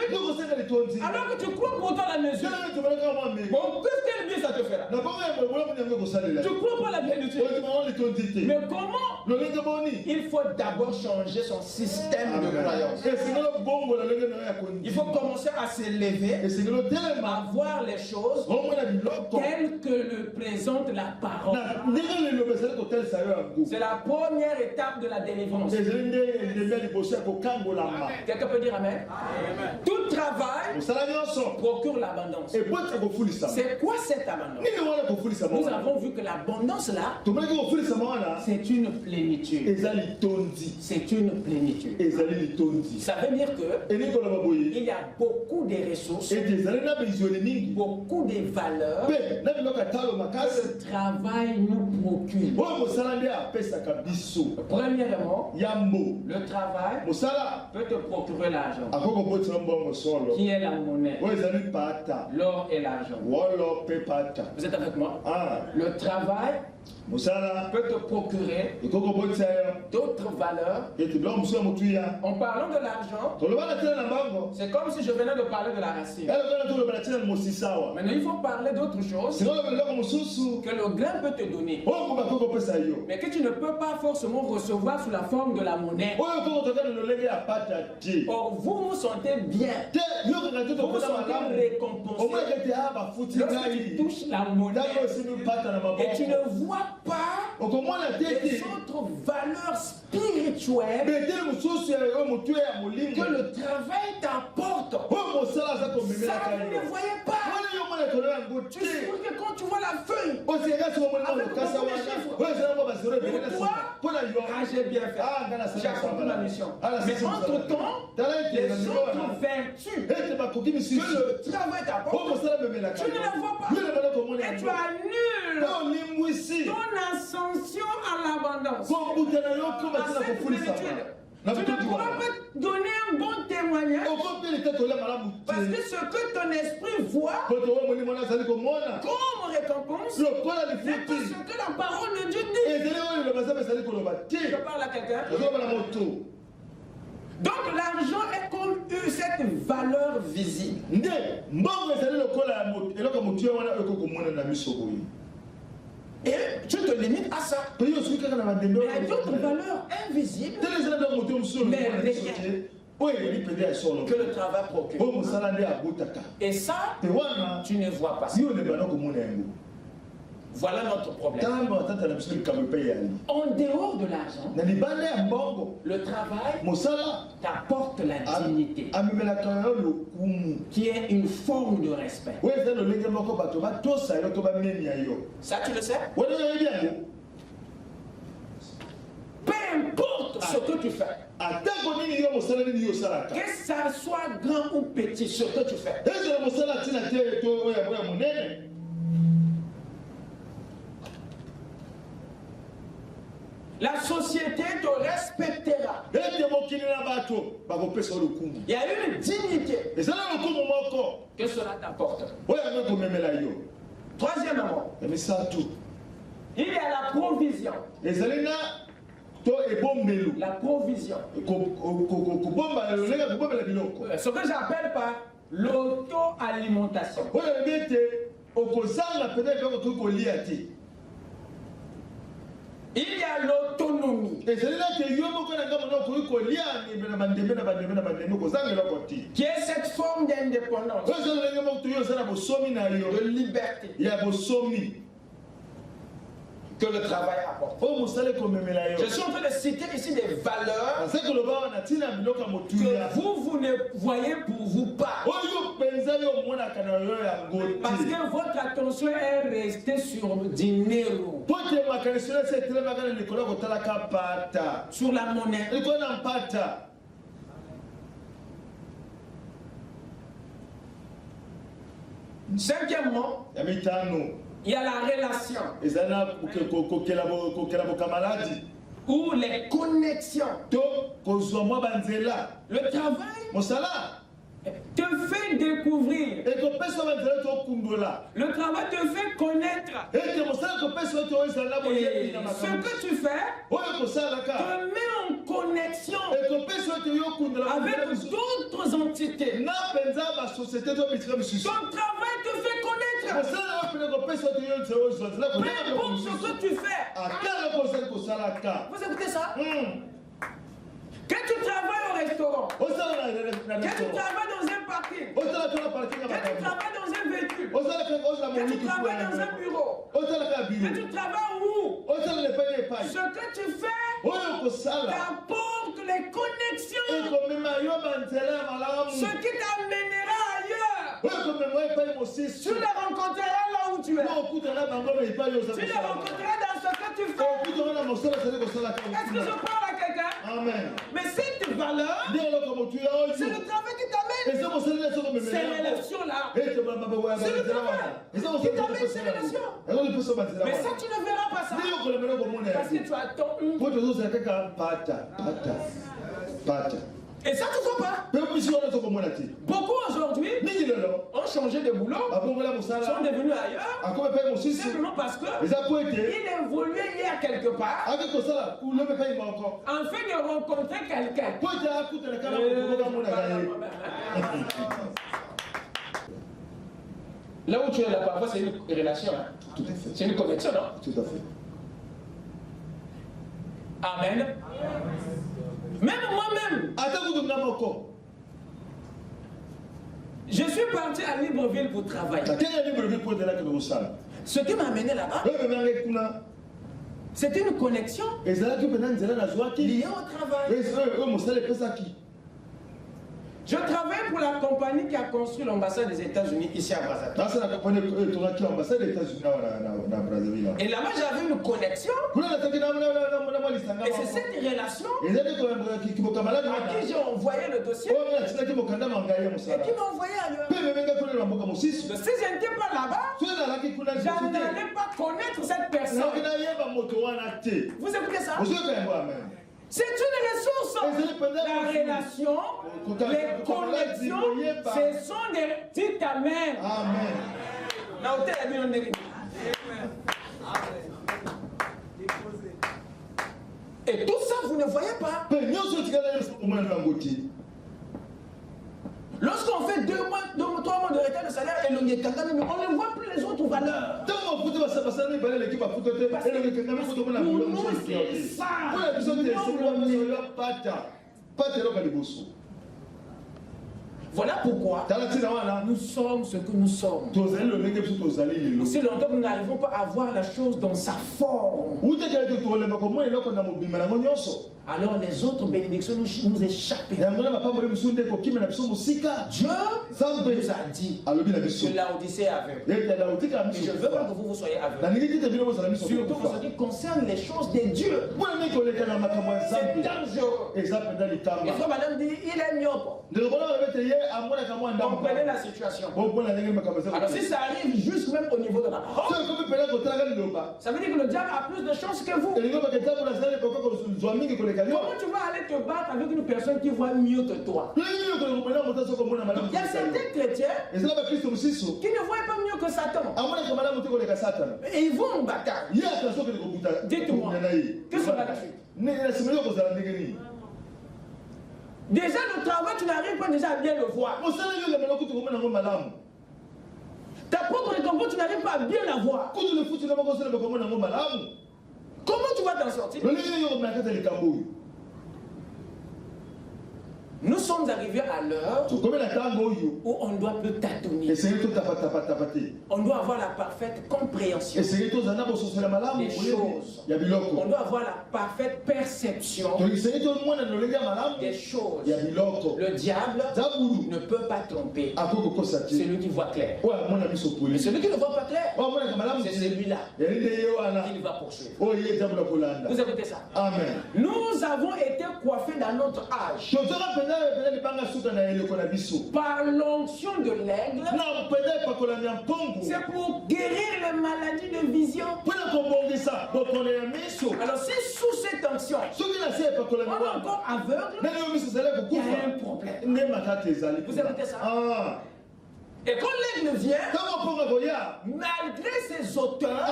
alors que tu crois pourtant la mesure. Bon, quel bien ça te fera? Tu crois pas la plénitude. Mais comment? Il faut d'abord changer son système de croyance. Il faut commencer à s'élever, à voir les choses telles que le présente la parole. C'est la première étape de la délivrance. Quelqu'un peut dire amen? Tout travail procure l'abondance. C'est quoi cette abondance? Nous avons vu que l'abondance là, c'est une plénitude. C'est une plénitude. Ça veut dire que il y a beaucoup de ressources, beaucoup de valeurs que le travail nous procure. Premièrement, le travail peut te procurer l'argent, qui est la monnaie, l'or et l'argent. Vous êtes avec moi? Le travail peut te procurer d'autres valeurs. En parlant de l'argent, c'est comme si je venais de parler de la racine. Maintenant, il faut parler d'autre chose que le grain peut te donner, mais que tu ne peux pas forcément recevoir sous la forme de la monnaie. Or, vous vous sentez bien, vous vous sentez récompensé lorsque tu touches la monnaie et tu ne vois pas les autres valeurs spirituelles que le travail t'apporte. Ça, vous ne voyez pas. Tu sais que quand tu vois la feuille avec beaucoup de chiffres, j'ai bien fait, j'ai accompli ma mission. Mais entre-temps, les autres vertus que le travail t'apporte, tu ne les vois pas. Et tu annules ton ascension à l'abondance. Tu ne pourras pas donner un bon témoignage parce que ce que ton esprit voit comme récompense n'est pas ce que la parole de Dieu dit. Je parle à quelqu'un. Donc l'argent est comme cette valeur visible. Et tu te limites à ça. Mais il y a d'autres valeurs invisibles, mais réelles, que le travail procure. Et ça, tu ne vois pas ça. Voilà notre problème. En dehors de l'argent, le travail t'apporte la dignité, qui est une forme de respect. Ça, tu le sais? Peu importe ce que tu fais, que ça soit grand ou petit, ce que tu fais, la société te respectera. Il y a une dignité que cela t'apporte. Troisièmement, il y a la provision. La provision. Ce que j'appelle par l'auto-alimentation. Il y a l'autonomie, qui est cette forme d'indépendance, de liberté que le travail apporte. Je suis en train de citer ici des valeurs que vous ne voyez pour vous pas. Parce que votre attention est restée sur du Nero, sur la monnaie. Cinquièmement, il y a la relation ou les connexions. Le travail te fait découvrir. Le travail te fait connaître. Et ce que tu fais te met en connexion avec d'autres entités. Ton travail te fait connaître. Peu importe ce que tu fais. Vous écoutez ça? Quand tu travailles au restaurant, quand tu travailles dans un parking, quand tu travailles dans un véhicule, quand tu travailles dans un bureau, quand tu travailles où, ce que tu fais t'apporte les connexions, ce qui t'amènera ailleurs. Tu les rencontreras là où tu es. Tu les rencontreras dans ce que tu fais. Est-ce que je parle à quelqu'un? Amen. Mais cette valeur, c'est le travail qui t'amène. Ces relations-là, c'est le travail qui t'amène ces relations. Mais ça, tu ne verras pas ça. Parce que tu attends une. Et ça, tu ne vois pas. Beaucoup aujourd'hui ont changé de boulot, sont devenus ailleurs, simplement parce qu'ils évoluaient hier quelque part, afin de rencontrer quelqu'un. Là où tu es là, parfois, c'est une relation. Hein? Tout à fait. C'est une connexion, non? Tout à fait. Amen. Même moi-même, je suis parti à Libreville pour travailler. Ce qui m'a amené là-bas, c'était une connexion liée au travail. Je travaille pour la compagnie qui a construit l'ambassade des États-Unis ici à Brazzaville. Et là-bas, j'avais une connexion. Et c'est cette relation à qui j'ai envoyé le dossier et qui m'a envoyé ailleurs. Si je n'étais pas là-bas, je n'allais pas connaître cette personne. Vous écoutez ça? C'est une ressource. La relation, les connexions, ce sont des petites amens. Amen. Et tout ça, vous ne voyez pas. Lorsqu'on fait 2 mois, 3 mois de retard de salaire, et on ne voit plus les autres valeurs. Voilà pourquoi nous sommes ce que nous sommes. Aussi longtemps que nous n'arrivons pas à voir la chose dans sa forme, alors les autres bénédictions nous échappent. Dieu nous a dit que l'Odyssée est aveugle. Et je veux pas que vous soyez aveugles. Surtout pour ce qui concerne les choses de Dieu. C'est dangereux. Et frère madame dit, il est myope. Comprenez la situation. Alors si ça arrive juste même au niveau de la parole, ça veut dire que le diable a plus de chance que vous. Comment tu vas aller te battre avec une personne qui voit mieux que toi? Il y a certains chrétiens qui ne voient pas mieux que Satan. Et ils vont en bataille. Dites-moi, que sera la suite? Déjà le travail, tu n'arrives pas déjà à bien le voir. Ta propre récompense, tu n'arrives pas à bien la voir. Comment tu vas t'en sortir? Nous sommes arrivés à l'heure où on ne doit plus tâtonner. On doit avoir la parfaite compréhension des choses. On doit avoir la parfaite perception des choses. Le diable ne peut pas tromper. C'est celui qui voit clair. Mais celui qui ne voit pas clair, c'est celui-là qui va poursuivre. Vous écoutez ça? Amen. Nous avons été coiffés dans notre âge par l'onction de l'aigle, c'est pour guérir les maladies de vision. Alors si sous cette onction, on est encore aveugle, il y a un problème. Vous écoutez ça? Et quand l'aigle vient, malgré ses auteurs,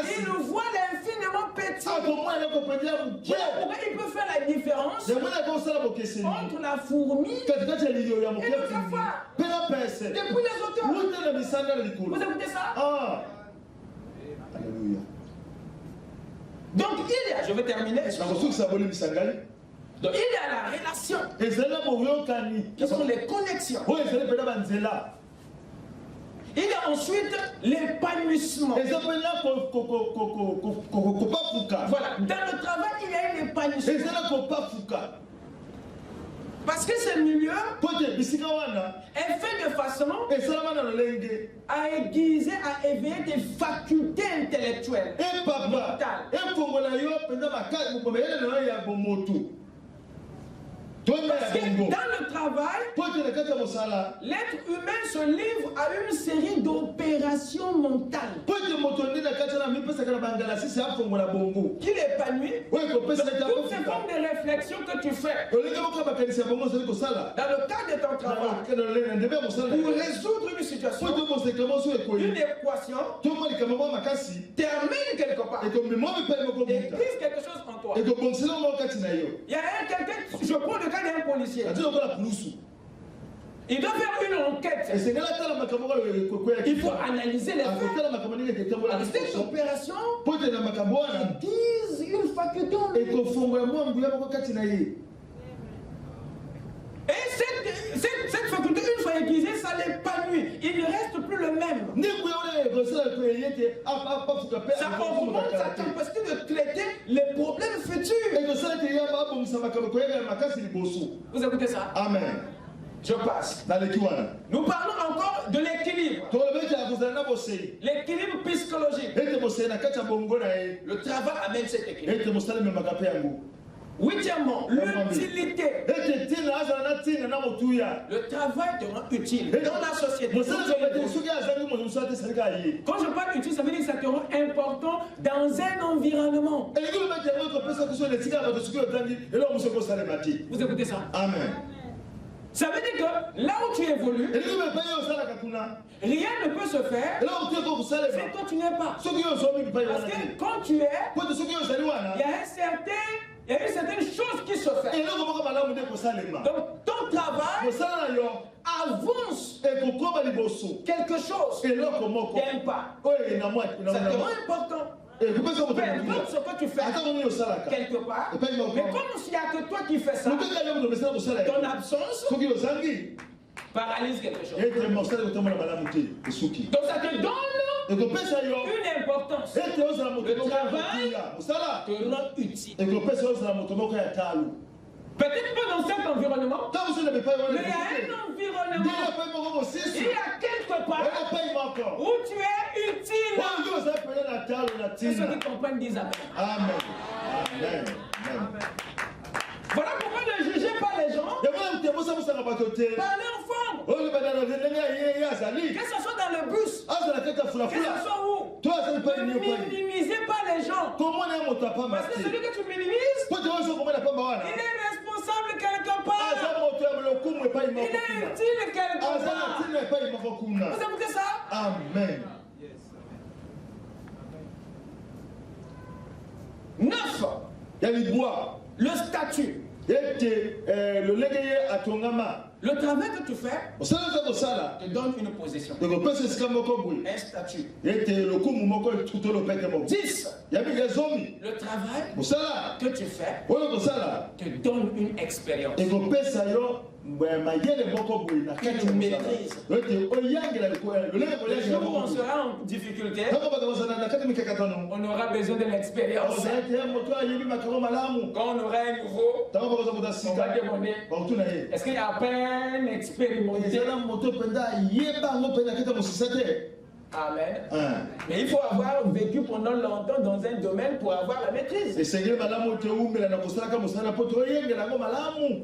il voit l'infiniment petit. Il peut faire la différence entre la fourmi et le cafard. Depuis les auteurs. Vous écoutez ça? Alléluia. Donc il y a, je vais terminer. Donc il y a la relation, qui sont les connexions. Il y a ensuite l'épanouissement. Voilà, dans le travail, il y a un épanouissement. Parce que ce milieu est fait de façon à aiguiser, à éveiller des facultés intellectuelles. Parce que dans le travail, l'être humain se livre à une série d'opérations mentales qui l'épanouit. Toutes ces formes de réflexion que tu fais dans le cadre de ton travail pour résoudre une situation, une équation, termine quelque part, écrive quelque chose en toi. Il y a quelqu'un, je prends le cas d'un policier. Il doit faire une enquête. Il faut analyser les faits. Cette opération, ils disent une faculté. Et cette faculté, une fois aiguisée, ça l'épanouit. Il ne reste plus le même. Ça augmente sa capacité de traiter les problèmes futurs. Vous écoutez ça? Amen. Je passe. Nous parlons encore de l'équilibre. L'équilibre psychologique. Le travail amène cet équilibre. Huitièmement, l'utilité. Le travail te rend utile dans la société. Quand je parle utile, ça veut dire que ça te rend important dans un environnement. Vous écoutez ça? Amen. Ça veut dire que là où tu évolues, rien ne peut se faire si toi tu n'es pas. Parce que quand tu es, il y a une certaine chose qui se fait. Donc ton travail avance quelque chose d'impact. Ça te rend important. Peu importe ce que tu fais quelque part, mais comme il n'y a que toi qui fais ça, ton absence paralyse quelque chose. Donc ça te donne une importance. Le travail te rend utile. Peut-être pas dans cet environnement, mais il y a un environnement, il y a quelque part où tu es utile. C'est ceux qui comprennent disent Amen. Amen. Amen. Voilà pourquoi ne jugez pas les gens. Parlez ensemble. Que ce soit dans le bus, que ce soit où. Ne minimisez pas les gens. Parce que celui que tu minimises, il est responsable quelque part. Il est utile quelque part. Vous écoutez ça? Amen. 9. Le statut. Le travail que tu fais te donne une position, un statut. 10. Le travail que tu fais te donne une expérience que tu maîtrises. Le jour où on sera en difficulté, on aura besoin de l'expérience. Quand on aura un nouveau, on va demander, est-ce qu'il y a à peine expérimenté? Amen. Mais il faut avoir vécu pendant longtemps dans un domaine pour avoir la maîtrise.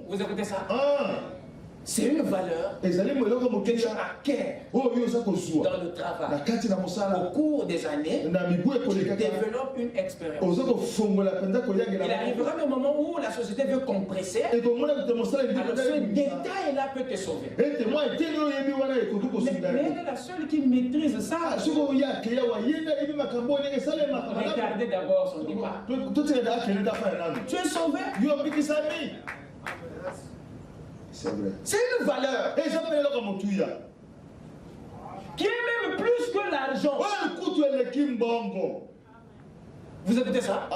Vous écoutez ça? C'est une valeur que tu acquiers dans le travail. Au cours des années, tu développes une expérience. Il arrivera le moment où la société veut compresser. Alors ce détail-là peut te sauver. Mais elle est la seule qui maîtrise ça. Regardez d'abord son départ. Tu es sauvé. C'est vrai. C'est une valeur qui est même plus que l'argent. Vous écoutez ça?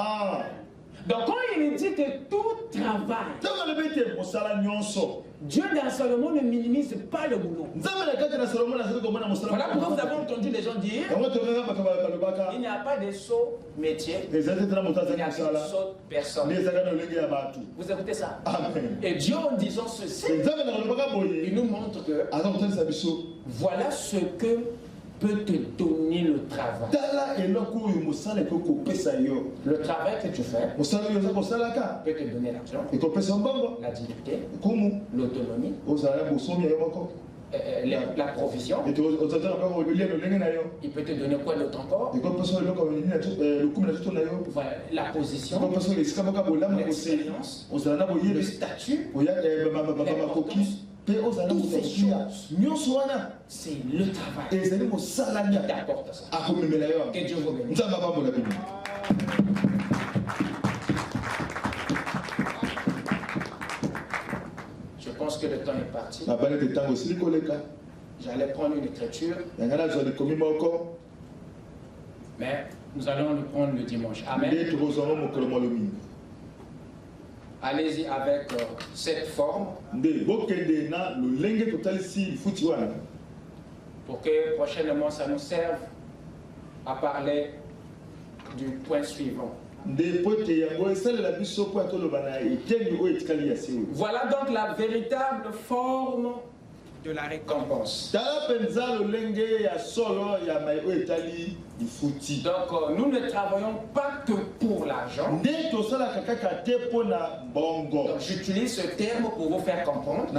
Donc quand il dit que tout travail, Dieu dans Salomon ne minimise pas le boulot. Voilà pourquoi vous avez entendu les gens dire il n'y a pas de sot métier, il n'y a de sot personne. Vous écoutez ça? Amen. Et Dieu en disant ceci, il nous montre que voilà ce que peut te donner le travail. Le travail que tu fais peut te donner l'argent, la dignité, l'autonomie, la provision. Il peut te donner quoi d'autre encore? Voilà, la position, l'expérience, le statut, l'importance. Toutes ces choses, c'est le travail qui t'apporte ça. Que Dieu vous bénisse. Je pense que le temps est parti. J'allais prendre une écriture, mais nous allons le prendre le dimanche. Amen. Allez-y avec cette forme pour que prochainement ça nous serve à parler du point suivant. Voilà donc la véritable forme de la récompense. Donc nous ne travaillons pas que pour l'argent. J'utilise ce terme pour vous faire comprendre.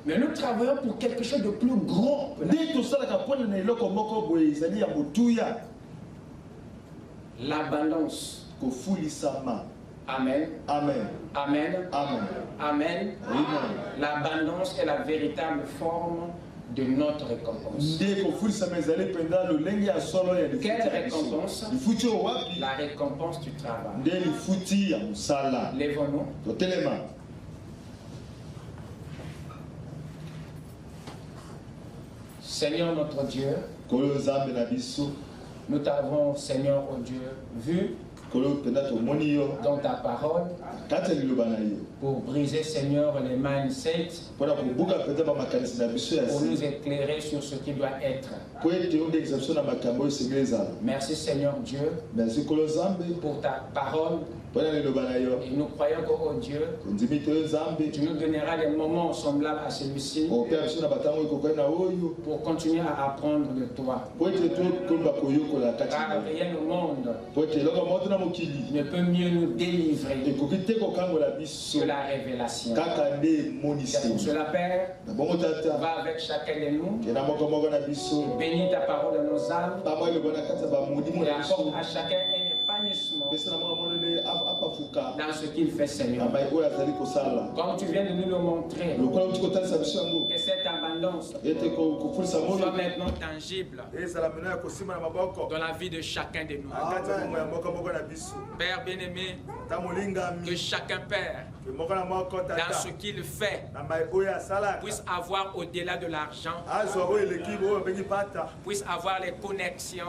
Mais nous travaillons pour quelque chose de plus grand que l'abondance. Amen. Amen. Amen. Amen. Amen. L'abondance est la véritable forme de notre récompense. Quelle récompense? La récompense du travail. Lèvons-nous. Seigneur notre Dieu, nous t'avons, Seigneur, oh Dieu, vu dans ta parole pour briser, Seigneur, les mindsets, pour nous éclairer sur ce qui doit être. Merci, Seigneur Dieu, pour ta parole. Et nous croyons que, oh Dieu, tu nous donneras des moments semblables à celui-ci pour continuer à apprendre de toi. Car rien au monde ne peut mieux nous délivrer que la révélation. C'est pour cela, Père, va avec chacun de nous, bénis ta parole dans nos âmes et apporte à chacun un épanouissement dans ce qu'il fait, Seigneur. Comme tu viens de nous le montrer, que cette abondance soit maintenant tangible dans la vie de chacun de nous. Père bien-aimé, que chacun, Père, dans ce qu'il fait, puisse avoir au-delà de l'argent, puisse avoir les connexions,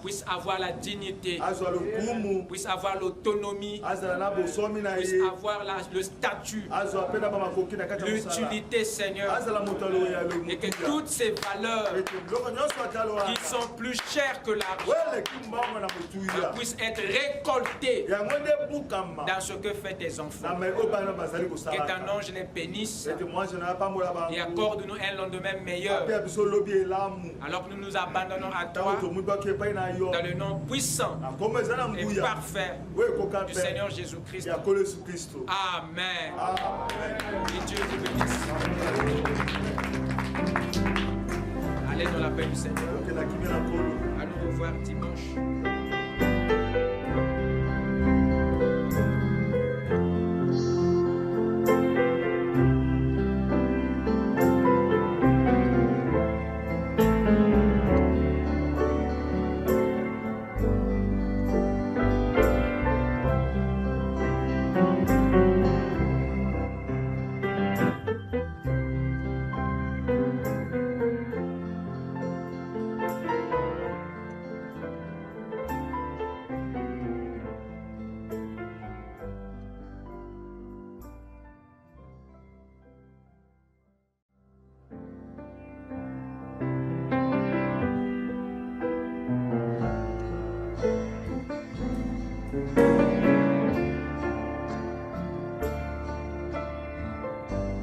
puisse avoir la dignité, puisse avoir l'autonomie, puisse avoir le statut, l'utilité, Seigneur, et que toutes ces valeurs qui sont plus chères que l'argent puissent être récoltées dans ce que fait tes enfants. Que ton ange les bénisse et accorde-nous un lendemain meilleur, alors que nous nous abandonnons à toi dans le nom puissant et parfait du Seigneur Jésus-Christ. Amen. Et Dieu vous bénisse. Allez dans la paix du Seigneur. À nous revoir dimanche.